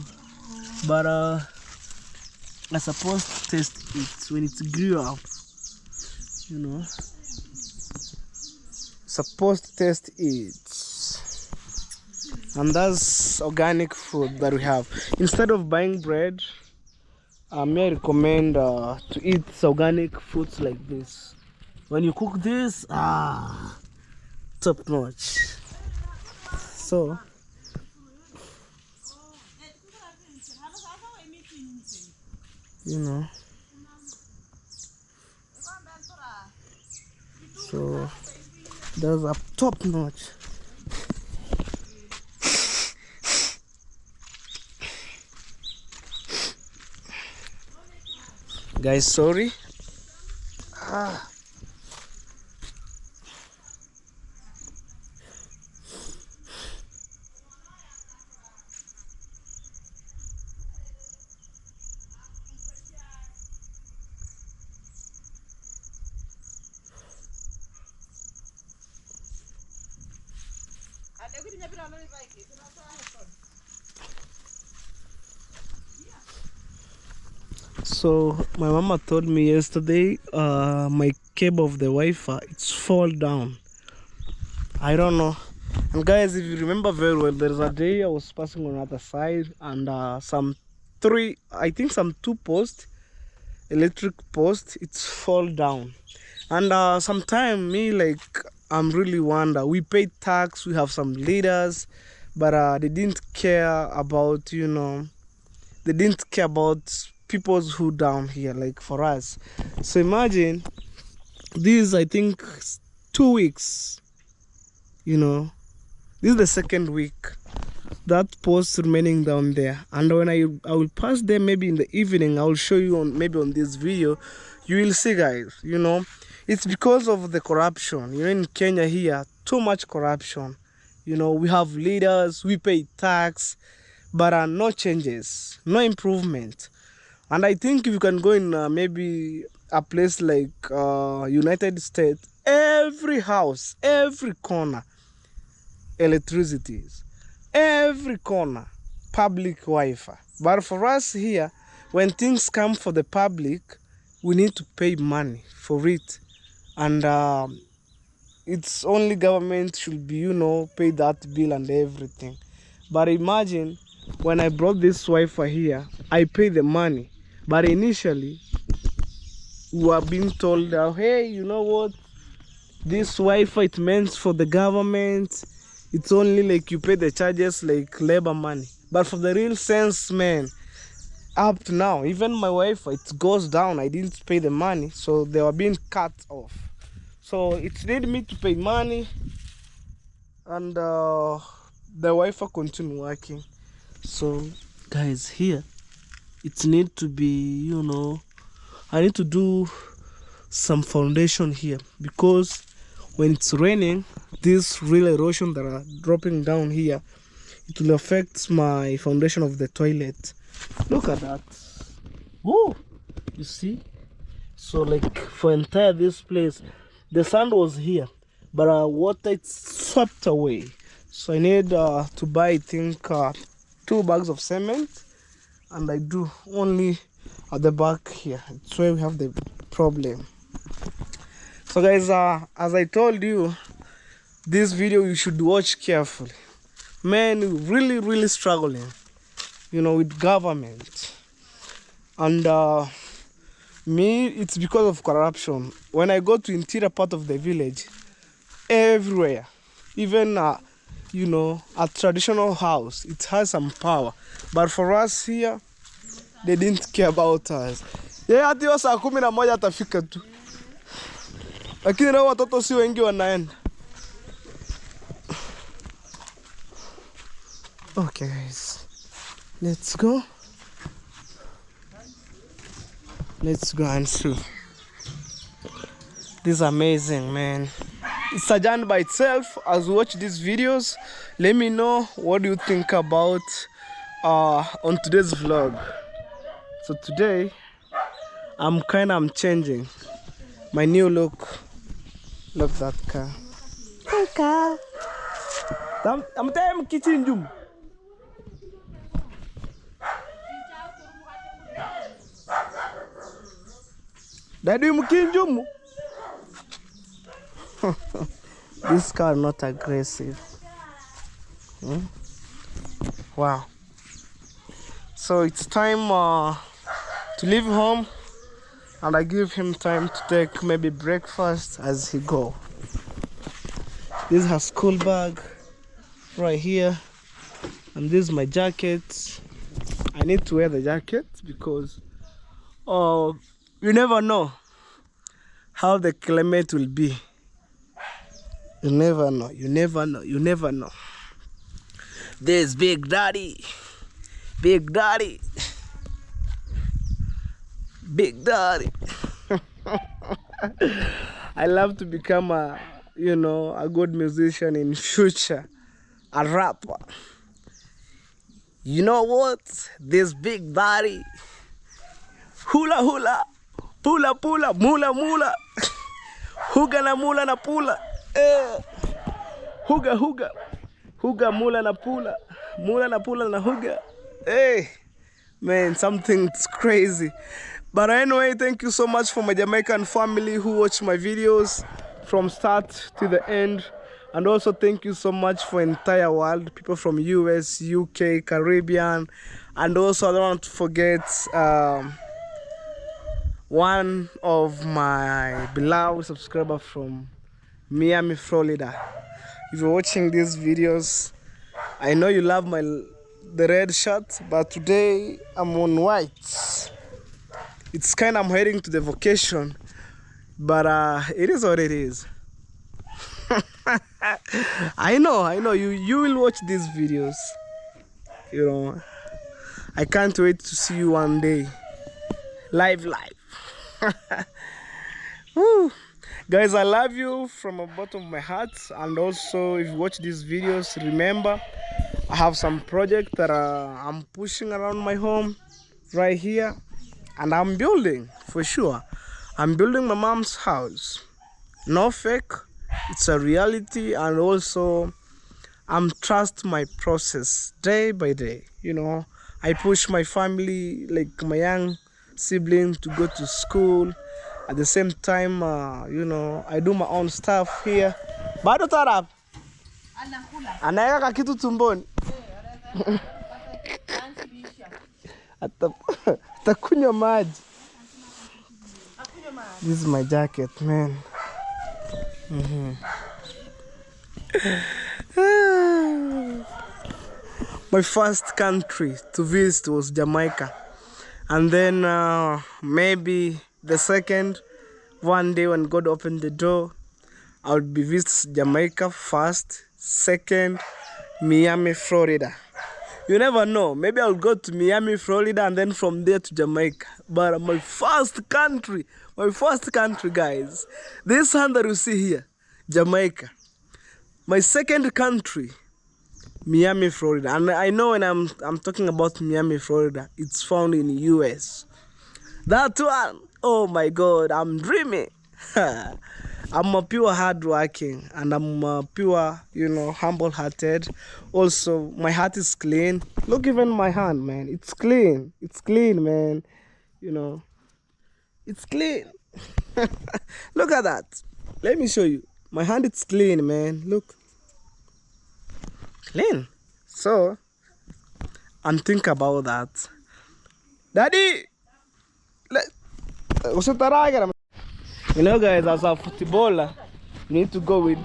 but I supposed to taste it when it grew up, you know. Supposed to taste it. And that's organic food that we have. Instead of buying bread, may I recommend to eat organic foods like this. When you cook this, top notch. So, you know. So, that's a top notch. Guys, sorry. So my mama told me yesterday my cable of the Wi-Fi it's fall down. I don't know. And guys, if you remember very well, there's a day I was passing on the other side and some two posts, electric post, it's fall down. And sometime me like I'm really wonder, we pay tax, we have some leaders, but they didn't care about, you know, they didn't care about people who down here like for us. So imagine this, I think 2 weeks, you know, this is the second week that post remaining down there. And when I will pass them maybe in the evening, I will show you on maybe on this video, you will see, guys, you know, it's because of the corruption. You know, in Kenya here, too much corruption. You know, we have leaders, we pay tax, but no changes, no improvement. And I think if you can go in maybe a place like United States, every house, every corner, electricity, every corner, public Wi-Fi. But for us here, when things come for the public, we need to pay money for it. And it's only government should be, you know, pay that bill and everything. But imagine when I brought this Wi-Fi here, I pay the money. But initially, we were being told, hey, you know what? This Wi-Fi, it meant for the government. It's only like you pay the charges like labor money. But for the real sense, man, up to now, even my Wi-Fi, it goes down. I didn't pay the money, so they were being cut off. So it needed me to pay money, and the Wi-Fi continued working. So, guys, here, it needs to be, you know, I need to do some foundation here, because when it's raining, this real erosion that are dropping down here, it will affect my foundation of the toilet. Look at that. Oh, you see? So like for entire this place, the sand was here, but water it's swept away. So I need to buy, I think 2 bags of cement, and I do only at the back here. It's where we have the problem. So guys, as I told you, this video you should watch carefully. Man, really struggling, you know, with government. And me, it's because of corruption. When I go to interior part of the village, everywhere, even you know, a traditional house, it has some power. But for us here, they didn't care about us. Yeah, hadi wa saa 11 atafika tu. Lakini leo watoto si wengi wanaenda. Okay guys, let's go and see. This is amazing, man. it's a journey by itself. As we watch these videos, let me know what do you think about on today's vlog. So today I'm changing my new look. Look that car. Hey car. I'm telling kitchen room. Daddy mkinjumu. This car not aggressive. Wow. So it's time to leave home, and I give him time to take maybe breakfast as he go. This is her school bag right here, and this is my jacket. I need to wear the jacket because you never know how the climate will be. You never know, you never know, you never know. There's Big Daddy. Big Daddy. Big Daddy. I love to become a good musician in future. A rapper. You know what? This Big Daddy. Hula hula. Pula pula. Mula mula. Huga na mula na pula. Huga huga. Huga mula na pula. Mula na pula na huga. Hey, man, something's crazy. But anyway, thank you so much for my Jamaican family who watch my videos from start to the end. And also thank you so much for entire world, people from US, UK, Caribbean. And also I don't want to forget one of my beloved subscribers from Miami, Florida. If you're watching these videos, I know you love the red shirt, but today I'm on white. It's I'm heading to the vacation, but it is what it is. I know you will watch these videos. I can't wait to see you one day, live. Woo. Guys, I love you from the bottom of my heart. And also, if you watch these videos, remember I have some project that I'm pushing around my home right here, and I'm building for sure. I'm building my mom's house. No fake, it's a reality. And also I'm trust my process day by day. I push my family, like my young sibling, to go to school. At the same time, I do my own stuff here. Bado tarab anaweka kakitu tumboni. Atakunywa maji. This is my jacket, man. My first country to visit was Jamaica, and then maybe the second, one day when God opened the door, I would be visit Jamaica first, second Miami, Florida. You never know, maybe I'll go to Miami, Florida, and then from there to Jamaica. But my first country, guys, this hand that you see here, Jamaica. My second country, Miami, Florida. And I know when I'm talking about Miami, Florida, it's found in the US. That one, oh my God, I'm dreaming. I'm a pure hardworking, and I'm a pure, humble-hearted. Also, my heart is clean. Look, even my hand, man, it's clean. It's clean, man. It's clean. Look at that. Let me show you. My hand is clean, man. Look. Clean. So, I'm thinking about that. Daddy! Guys, as a footballer, you need to go with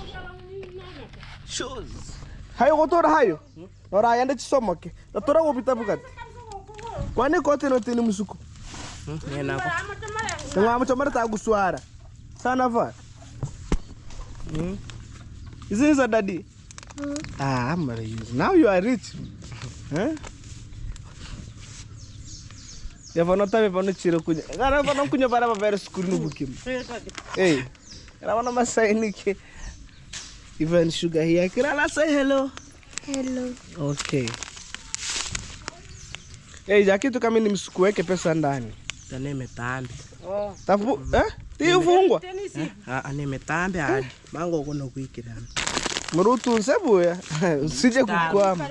shoes. Hayo gotora hayo. Ora yanda chisoma ke. Datora go pita bukati. Kwani kote no tini musuko. Nako. Nga amachomara ta guswara. Sana va. Is this a daddy? I'm rich. Now you are rich. Huh? Ya vano tabe vano chiro kunya. Gara vano kunya para para school no bukim. Hey. Era vano masai niki. Even Sugar here. Kirala, say hello. Hello. Okay. Hey, Jackie, tu kama nimsikuweke pesa ndani. Nimetambi. Oh. Tafu, Tifungwa? Nimetambi hadi. Mango kuna kuikira. Murutu nsebu ya. Usije kukwama.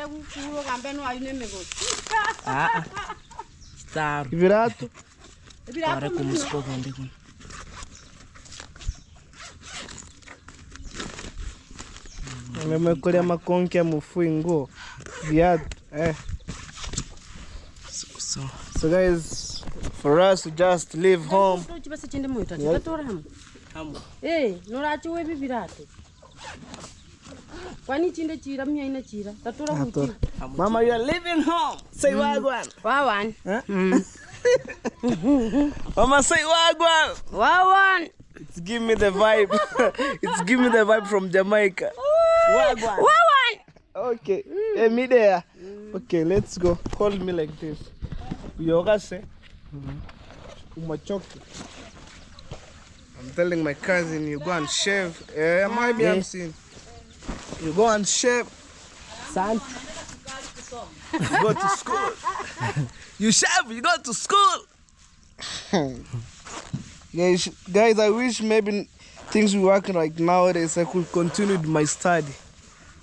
Star. Virato. Para kumsiko konde kun. Nimekolea makonki ya mufuingo. Viatu. So guys, for us to just leave home. Mama, you are leaving home. Say wagwan. Wawan. Mama, say wagwan. Wawan. It's give me the vibe. It's give me the vibe from Jamaica. Wagwan. Wawan. Okay. Hey, me there. Okay, let's go. Hold me like this. Yoga say. Umachoki. I'm telling my cousin, you go and shave. Maybe I'm seeing. You go and shave. San. You go to school. You shave, you go to school. Guys, I wish maybe things were working like nowadays. I could continue with my study.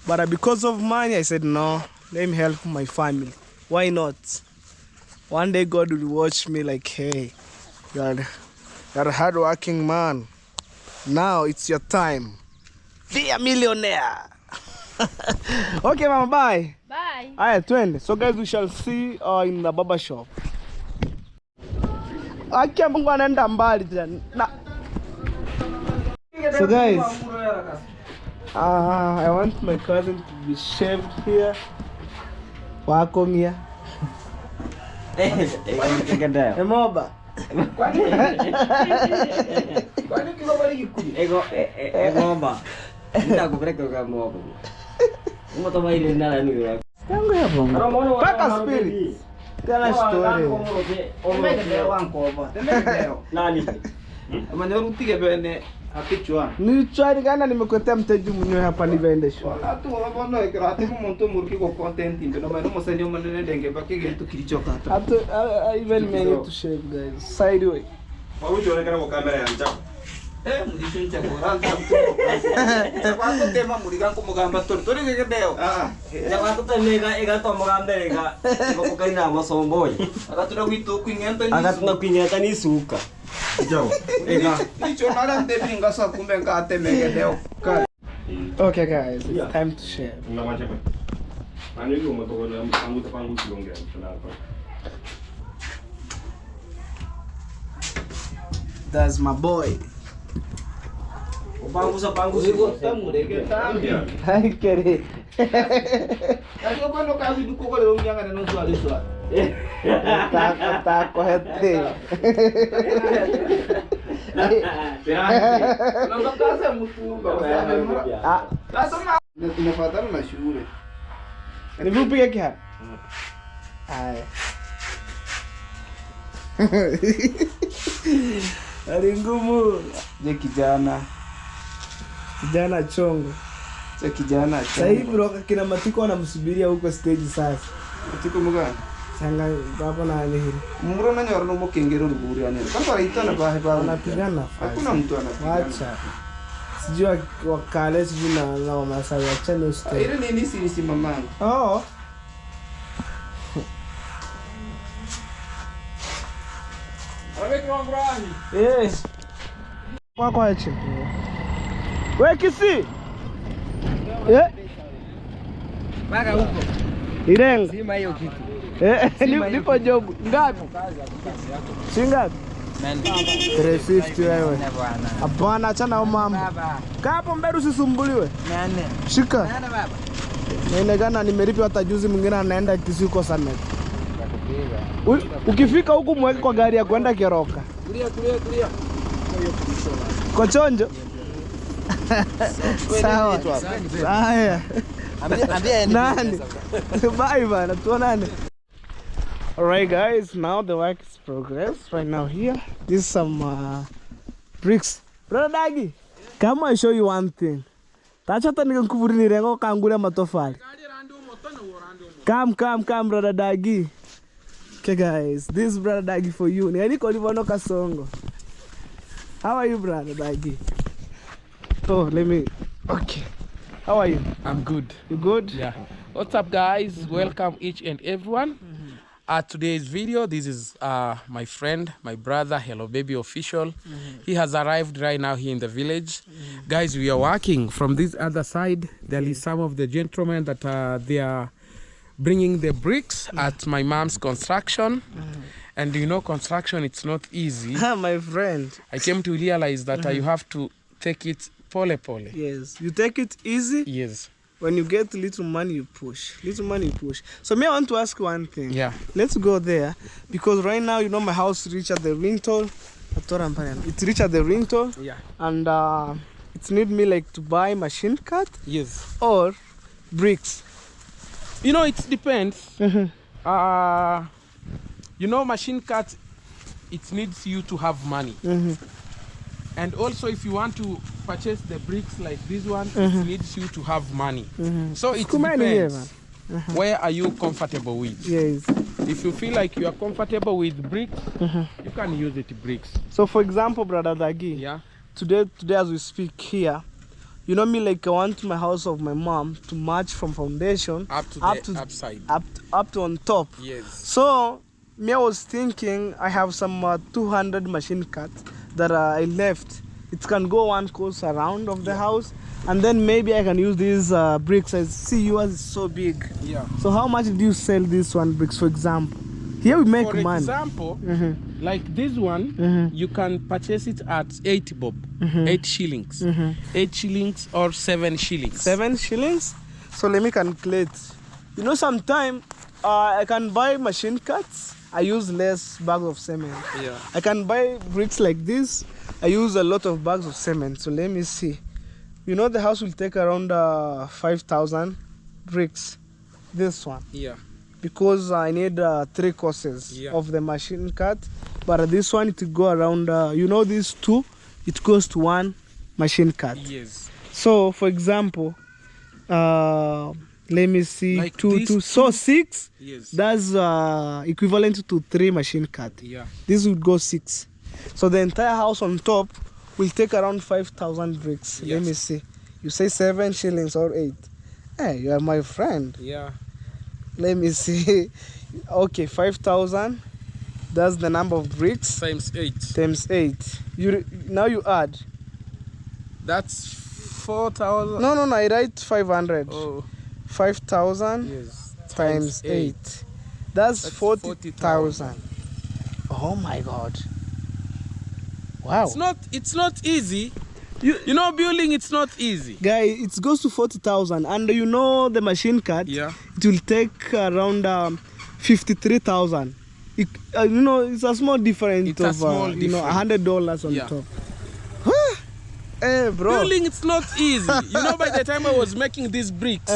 But because of money, I said, no, let me help my family. Why not? One day God will watch me like, hey, you're a hard-working man. Now it's your time. Be a millionaire. Okay, Mama, bye. Bye. Alright, twende. So guys, we shall see in the barbershop. So guys, I want my cousin to be shaved here. Welcome here. Emoba. Egomba. Nitakupeleka kwa mobo. Umetoa ile ndala ni wewe. Tangu hapo. Paka spirit. Tell story. Nani? Amanyarutige bene apichwa. Ni chwari gana nimekuletea mteja mwenyewe hapa nivaende shwa. Atu wabona ikrati muntu murki ko content ndo maana musani umanene denge bakige tukirichoka hata. Atu even me need to shave guys. Sideway. Waujo onekana kwa kamera ya mchako. Mudisho nchako Chakwako tema muriga kumugamba tori gegedeo. Chakwako temega egato mugamberega. Ngokukaina masomboy. Agatuna wito kwingenta ni. Agatuna kwingenta ni suka. Jo. Ega. Icho nala ndepinga sa kumbe ngate megedeo. Okay guys, it's time to shave. That's my boy. Pangusa. Hi, Kerry. Kaya kwano kawi duko ko leo nyanga na swali. Tako hete. Ndio kasa mtumba. Sasa tunafuatana na shule. Ni vipi yake hapa? Haya. Hali ngumu. Je, kijana chongo. Cha kijana chongo. Sasa hivi bro kina Matiko wanamsubiria huko stage sasa. Matiko mugani? Sanga baba na hili. Muro na nyoro no mukengero ruburi ane. Kama raitana bahe ba. Wanapigana. Hakuna mtu anapigana. Acha. Sijua wakale sijui na Wamasai achane stage. Ile nini si mamangu. Oh. Yes. Kwa hichi. Wewe kisi? Paka huko. Irenga. Sima hiyo kitu. Nipo job. Ngapi? Shingapi? 350 wewe. Hapana, achana au mambo. Kaa hapo mbele usisumbuliwe. Shika. Baba. Inaonekana nimelipa hata juzi mwingine anaenda Kisuko Summit. Ukifika huku mweke kwa gari ya kwenda Keroka. Kulia. Kochonjo. Sawa. Haya. Ambia nani? Bye bana, tuonane. Alright guys, now the work is progress right now here. This is some bricks. Brother Dagi, come I show you one thing. Tachata nikuvurini rengo kangule matofali. Come, brother Dagi. Okay, guys, this is brother Dagi for you. Ni kolivono kasongo. How are you, brother Dagi? Oh, let me. Okay. How are you? I'm good. You good? Yeah. What's up, guys? Welcome each and everyone. Today's video, this is my friend, my brother, Hello Baby Official. He has arrived right now here in the village. Guys, we are working from this other side. There is some of the gentlemen that they are bringing the bricks at my mom's construction. And you know, construction, it's not easy. My friend. I came to realize that you have to take it pole. Yes, you take it easy. Yes. When you get little money, you push. So me, I want to ask one thing. Yeah. Let's go there. Because right now, you know, my house reach at the rental. It's reach at the rental. Yeah. And it need me like to buy machine cut. Yes. Or bricks. You know, it depends. You know, machine cut, it needs you to have money. And also, if you want to purchase the bricks like this one, it needs you to have money. So it depends. Where are you comfortable with? Yes. If you feel like you are comfortable with bricks, you can use it bricks. So for example, brother Dagi, Yeah. Today as we speak here, you know me, like I want my house of my mom to match from foundation Up to the upside. up to on top. Yes. So me, I was thinking I have some 200 machine cuts that I left. It can go one course around of the house, and then maybe I can use these bricks. I see yours is so big. Yeah. So how much do you sell this one bricks, for example? Here we make For money. example, like this one, you can purchase it at 8 bob, 8 shillings, 8 shillings or 7 shillings. 7 shillings. So let me calculate. You know, sometime I can buy machine cuts. I use less bags of cement. Yeah. I can buy bricks like this. I use a lot of bags of cement. So let me see. You know, the house will take around 5,000 bricks. This one. Yeah. Because I need 3 courses of the machine cut. But this one, it will go around, you know, these 2, it goes to 1 machine cut. Yes. So, for example, let me see, Like 2. So 6, Yes. that's equivalent to 3 machine cut. Yeah. This would go 6. So the entire house on top will take around 5,000 bricks. Yes. Let me see. You say 7 shillings or 8. Hey, you are my friend. Yeah. Let me see. Okay, 5,000. That's the number of bricks. Times 8. Times 8. Now you add. That's 4,000. No, I write 500. Oh. 5,000 Yes. times 8. That's 40,000. Oh my God. Wow. It's not easy. You know, building, it's not easy. Guy, it goes to 40,000, and you know the machine cut. Yeah. It will take around 53,000. You know, it's a small difference. It's a small you know, $100 on Yeah. top. Hey, bro. Building, it's not easy. You know, by the time I was making these bricks,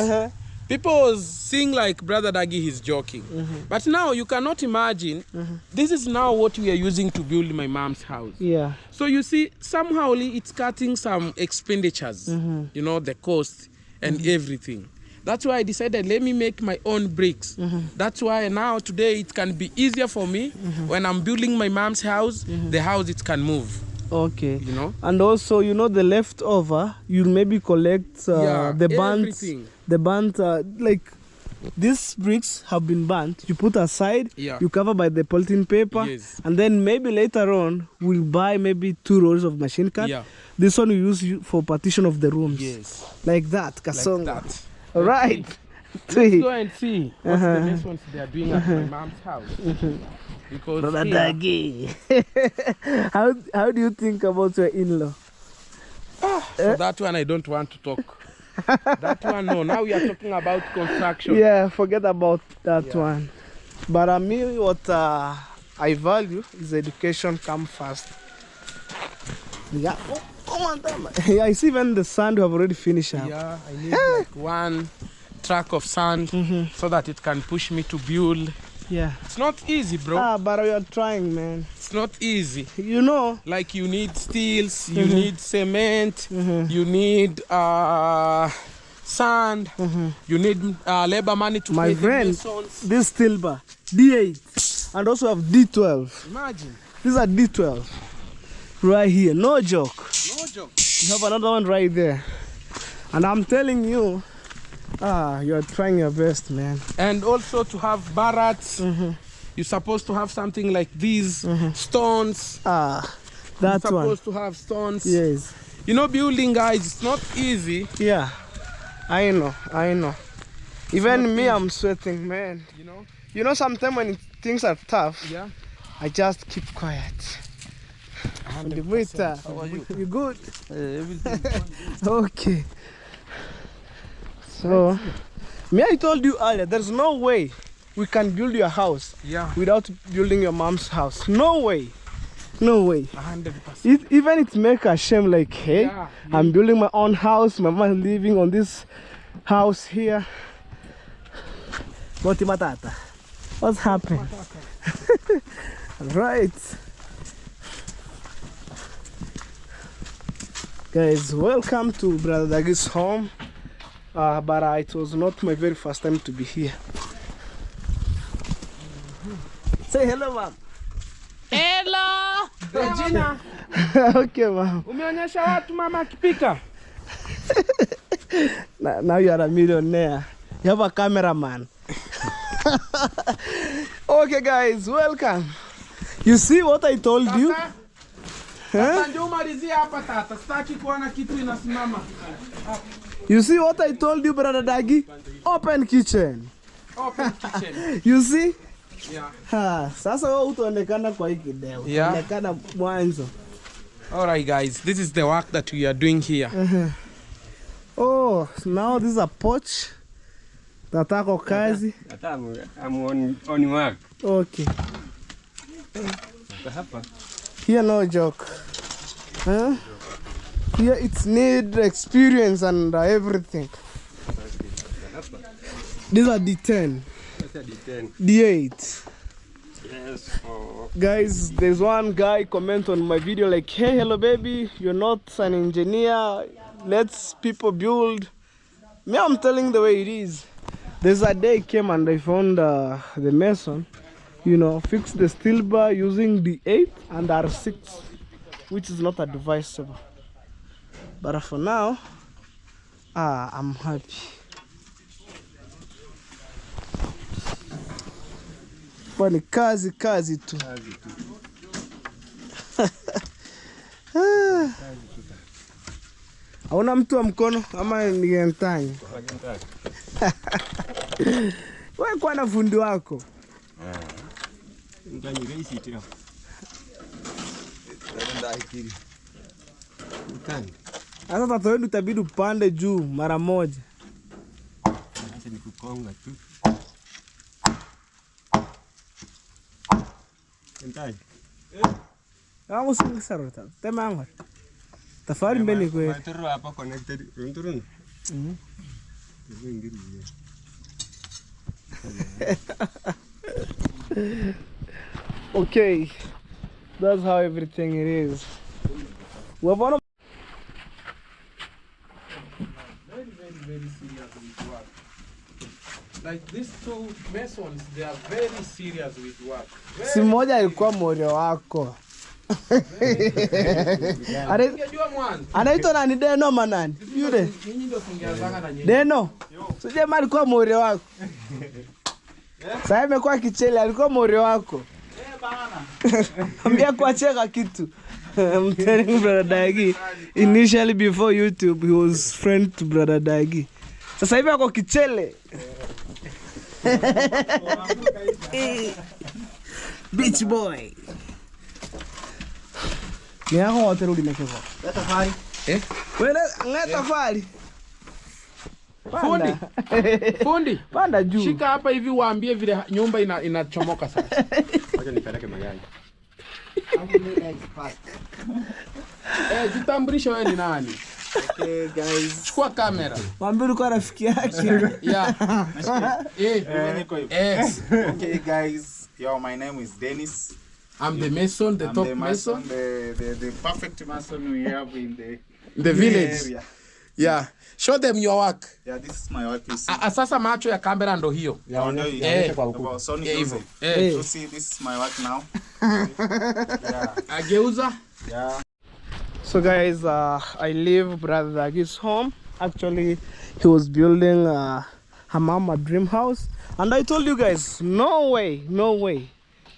people was seeing like Brother Dagi, he's joking. But now you cannot imagine. This is now what we are using to build my mom's house. Yeah. So you see, somehow it's cutting some expenditures, you know, the cost and everything. That's why I decided, let me make my own bricks. That's why now today it can be easier for me when I'm building my mom's house, the house it can move. Okay. You know? And also, you know, the leftover, you'll maybe collect the burnt. Everything. The burnt, like these bricks have been burnt. You put aside, you cover by the polythene paper, and then maybe later on, we'll buy maybe 2 rolls of machine cut. Yeah. This one we use for partition of the rooms. Yes. Like that, Kasonga. Like that. All right. Let's go and see what's the next ones they are doing at my mom's house. Because Brother here, Dagi. How do you think about your in-law? for that one I don't want to talk. That one, no. Now we are talking about construction. Yeah, forget about that one. But me, what I value is education come first. Yeah. Oh, come on, yeah, I see even the sand we have already finished up. Yeah, I need like 1 truck of sand so that it can push me to build Yeah. It's not easy, bro. But we are trying, man. It's not easy. You know. Like you need steels, you need cement, you need sand, you need labor money to My pay friend, the masons. this steel bar, D8, and also have D12. Imagine. These are D12. Right here, no joke. No joke. You have another one right there. And I'm telling you, you're trying your best, man. And also to have barats, you're supposed to have something like these stones. That You're one. supposed to have stones. Yes. You know, building, guys, it's not easy. Yeah, I know. Even me, I'm sweating, man. You know, sometimes when things are tough, Yeah. I just keep quiet. And the waiter, How are you? You good? Everything. Okay. So, I told you earlier, there's no way we can build your house without building your mom's house. No way. No way. 100%. Even it make a shame, like, hey, I'm building my own house, my mom is living on this house here. What's happening? Right. Guys, welcome to Brother Dagi's home. But it was not my very first time to be here. Say hello, ma'am. Hello! Regina! Okay, ma'am. Umeonyesha watu mama akipika? Now you are a millionaire. You have a cameraman. Okay, guys, welcome. You see what I told you? Tata njoo umalizie hapa tata. Sitaki kuona kitu inasimama. You see what I told you, Brother Dagi? Open kitchen. Open kitchen. You see? Yeah. Sasa wewe utaonekana kwa hii video. Yeah. Utaonekana mwanzo. Alright, guys, this is the work that we are doing here. Oh, now this is a porch. Tatako kazi. I'm on work. Okay. Here no joke. Huh? Here it's need experience and everything. These are D10. D8. Yes. Guys, there's one guy comment on my video like, hey, hello baby, you're not an engineer. Let's people build. Me, I'm telling the way it is. There's a day came and I found the mason, you know, fix the steel bar using D8 and R6, which is not advisable. But for now, I'm happy. Kwani kazi tu. Hauna mtu wa mkono ama ni gentani? Wewe kwa na fundi wako. Ndani raisi tena. Ndio hikiri. Ukani. Sasa tata wewe utabidi upande juu mara moja. Sasa ni kukonga tu. Entai. Vamos a sarota. Tema amor. Tafari mbele kwa. Matoro hapa connected. Runturun. Okay. That's how everything it is. We're one of Very serious with work. Like these two masons, they are very serious with work. si mmoja alikuwa mmoja wako. Anaitwa nani? Deno manani? Yule. Deno. Sije mali alikuwa mmoja wako. Sasa imekuwa kichele, alikuwa mmoja wako. Ambia kuacheka kitu. I'm telling Brother Dagi, initially before YouTube, he was friend to Brother Dagi. Sasa hivi ako kichele. Beach boy. Ni hao wote rudi na kiko. Leta fari. Wewe ngata fari. Fundi. Fundi. Panda juu. Shika hapa hivi waambie vile nyumba inachomoka sasa. Acha nipeleke mayai. Jitambulishe wewe ni nani? Okay, guys. Chukua kamera. Mwambie ulikuwa rafiki yake. Yeah. Okay, guys. Yo, my name is Dennis. I'm the mason, the I'm top the mason. the perfect mason we have in The village. area. Yeah. Show them your work. Yeah, this is my work. You see. Sasa macho ya kamera ndo hiyo. Hivyo. You see, this is my work now. Ageuza. Yeah. So guys, I leave Brother Dagi's home. Actually, he was building her mama dream house. And I told you guys, no way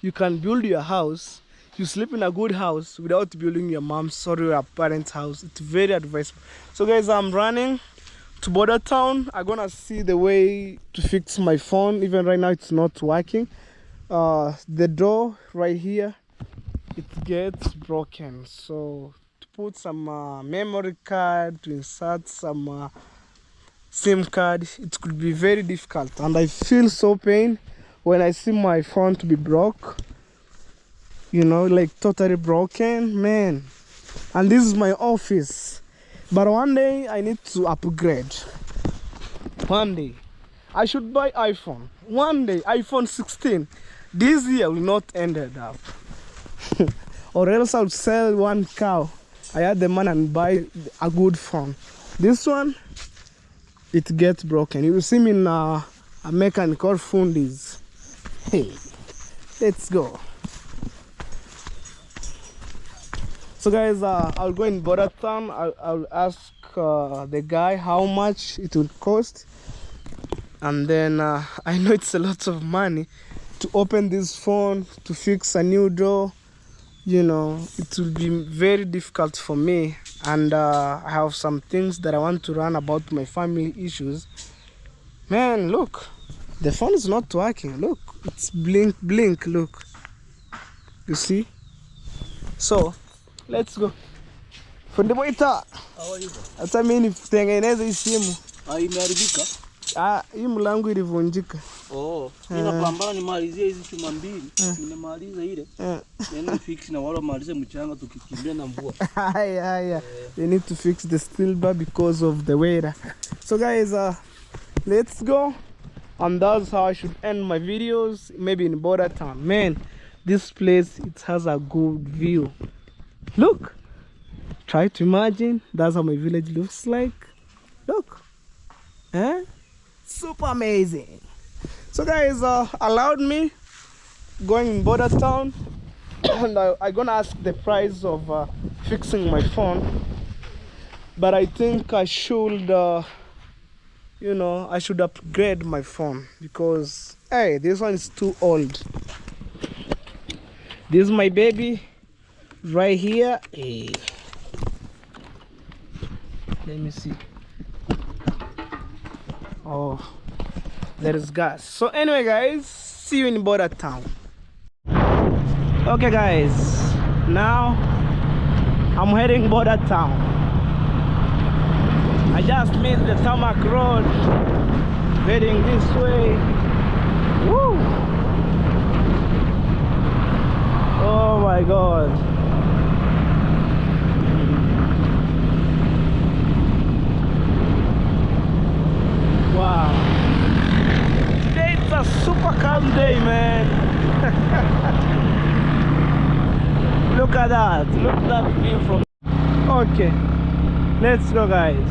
you can build your house, you sleep in a good house without building your mom's or your parents' house. It's very advisable. So guys, I'm running to border town. I'm gonna see the way to fix my phone. Even right now it's not working. The door right here, it gets broken. So to put some memory card, to insert some SIM card, it could be very difficult, and I feel so pain when I see my phone to be broke, you know, like totally broken, man. And this is my office, but one day I need to upgrade. One day I should buy iPhone. One day iPhone 16. This year will not end it up. Or else I'll sell one cow. I had the money and buy a good phone. This one, it gets broken. You will see me in a mechanic called Fundis. Hey, let's go. So guys, I'll go in border town. I'll ask the guy how much it will cost, and then I know it's a lot of money to open this phone, to fix a new door. You know, it will be very difficult for me, and I have some things that I want to run about my family issues. Man, look, the phone is not working. Look, it's blink, look. You see? So, let's go. Fundi Moita. Hata mimi nitengeneze hii simu. Imeharibika? Hii mlango ilivunjika. Mimi napambana nimalizie hizi chuma mbili. Nimemaliza ile. Nenda fix na wala malize mchanga tukikimbia na mvua. Yeah. They need to fix the steel bar because of the weather. So guys, let's go. And that's how I should end my videos, maybe in border town. Man, this place, it has a good view. Look, try to imagine that's how my village looks like. Look, super amazing. So guys, allowed me going in border town, and I'm gonna ask the price of fixing my phone, but I think I should you know, I should upgrade my phone because hey, this one is too old. This is my baby right here. Hey, let me see. Oh, there is gas. So anyway guys, see you in border town. Okay guys, now I'm heading border town. I just made the tarmac road, heading this way. Woo! Oh my god. Wow. Today it's a super calm day, man. Look at that. Look at that view from. Okay. Let's go guys.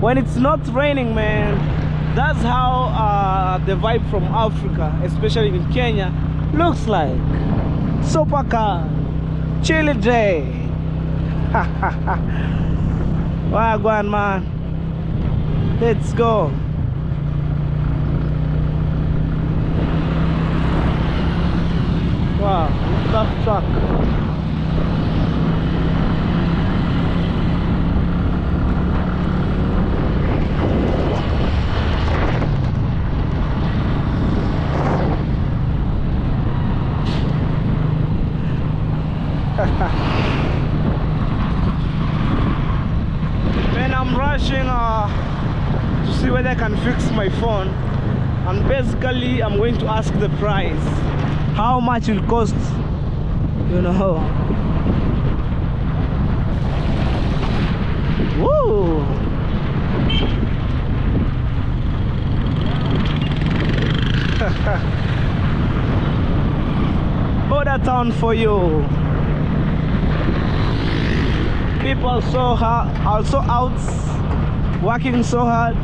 When it's not raining, man, that's how the vibe from Africa, especially in Kenya, looks like. Super calm, chilly day. Wagwan, man. Let's go. Wow, that truck. Man, I'm rushing to see whether I can fix my phone, and basically I'm going to ask the price, how much it will cost, you know. Woo! Border town for you. People so hard, also out working so hard,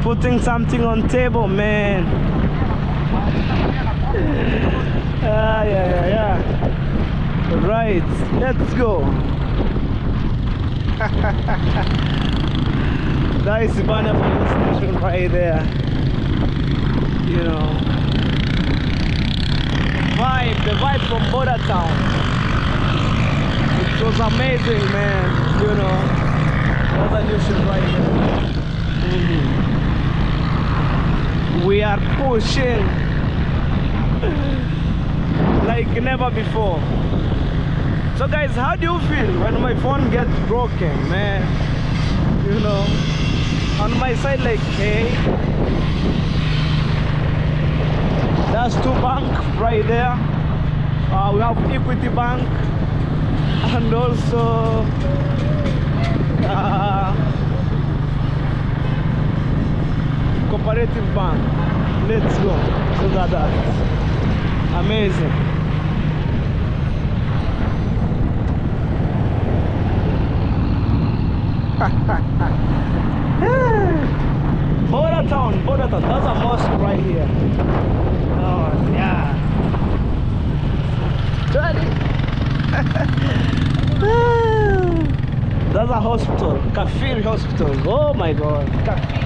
putting something on table, man. Yeah. Right, let's go. That is the Barbershop station right there. You know, the vibe from Border Town. It was amazing, man. You know, another new shit right there. We are pushing like never before. So guys, how do you feel when my phone gets broken, man? You know, on my side, like, hey, that's 2 banks right there. We have Equity Bank and also Cooperative Bank. Let's go. Look at that. Amazing. Border Town. That's a mosque right here. Oh yeah. That's a hospital, Kafir Hospital. Oh my God, Kafir.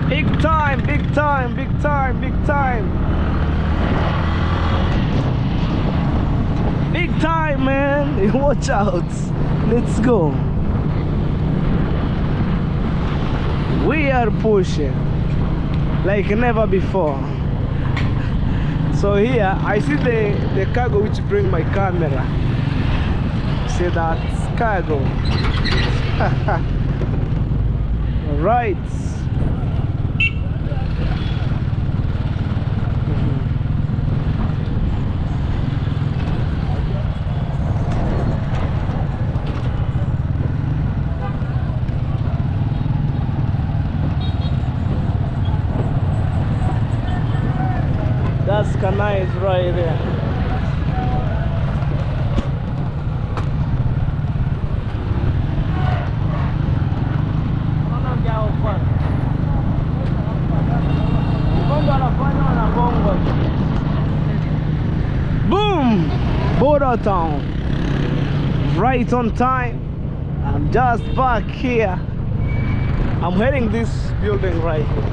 Big time, man. Watch out. Let's go. We are pushing like never before. So here I see the cargo which bring my camera. See that cargo. All right. That's Kanai is right there. Boom! Border Town. Right on time. I'm just back here. I'm heading this building right here.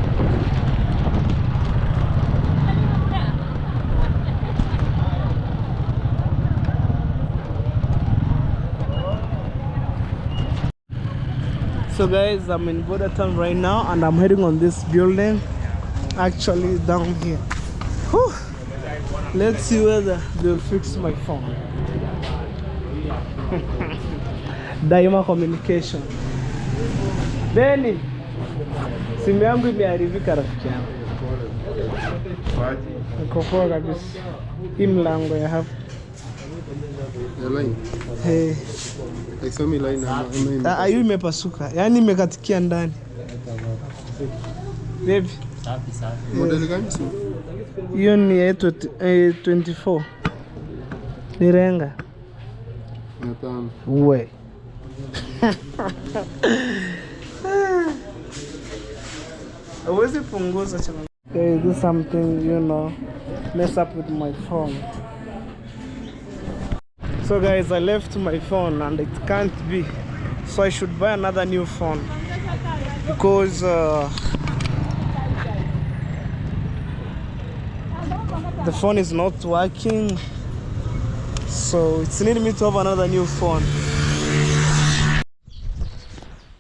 So guys, I'm in Border Town right now and I'm heading on this building, actually down here. Whew. Let's see whether they'll fix my phone. Daima communication. Benny, simu yangu imeharibika rafiki yangu. Niko poa kabisa. Hii mlango ya hapa. Hey. Ayu imepasuka, yani imekatikia ndani. Baby. Model gani? Hiyo ni 24. Nirenga. Natano. Uwe. Awezi punguza chama. They do something, you know, mess up with my phone. So guys, I left my phone and it can't be. So I should buy another new phone because the phone is not working. So it's needing me to have another new phone.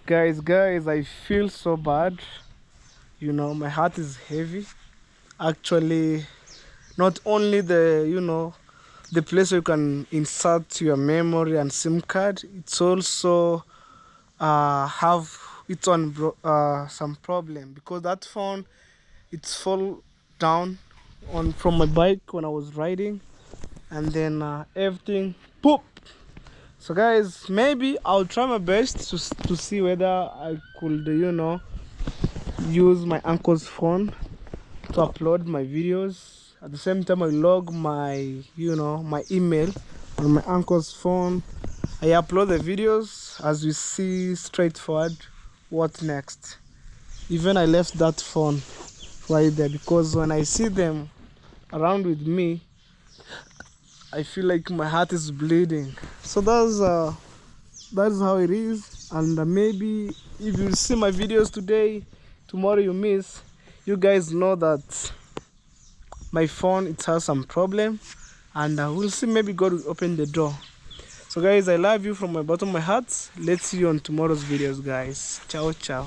Guys, I feel so bad. You know, my heart is heavy. Actually, not only the, you know, the place where you can insert your memory and SIM card. It's also have its own some problem, because that phone, it's fall down from my bike when I was riding, and then everything poop. So guys, maybe I'll try my best to see whether I could, use my uncle's phone to upload my videos. At the same time, I log my my email on my uncle's phone. I upload the videos as we see straightforward what next. Even I left that phone right there, because when I see them around with me, I feel like my heart is bleeding. So that's how it is. And maybe if you see my videos today, tomorrow you miss, you guys know that my phone, it has some problem, and we'll see, maybe God will open the door. So guys, I love you from my bottom of my heart. Let's see you on tomorrow's videos, guys. Ciao ciao.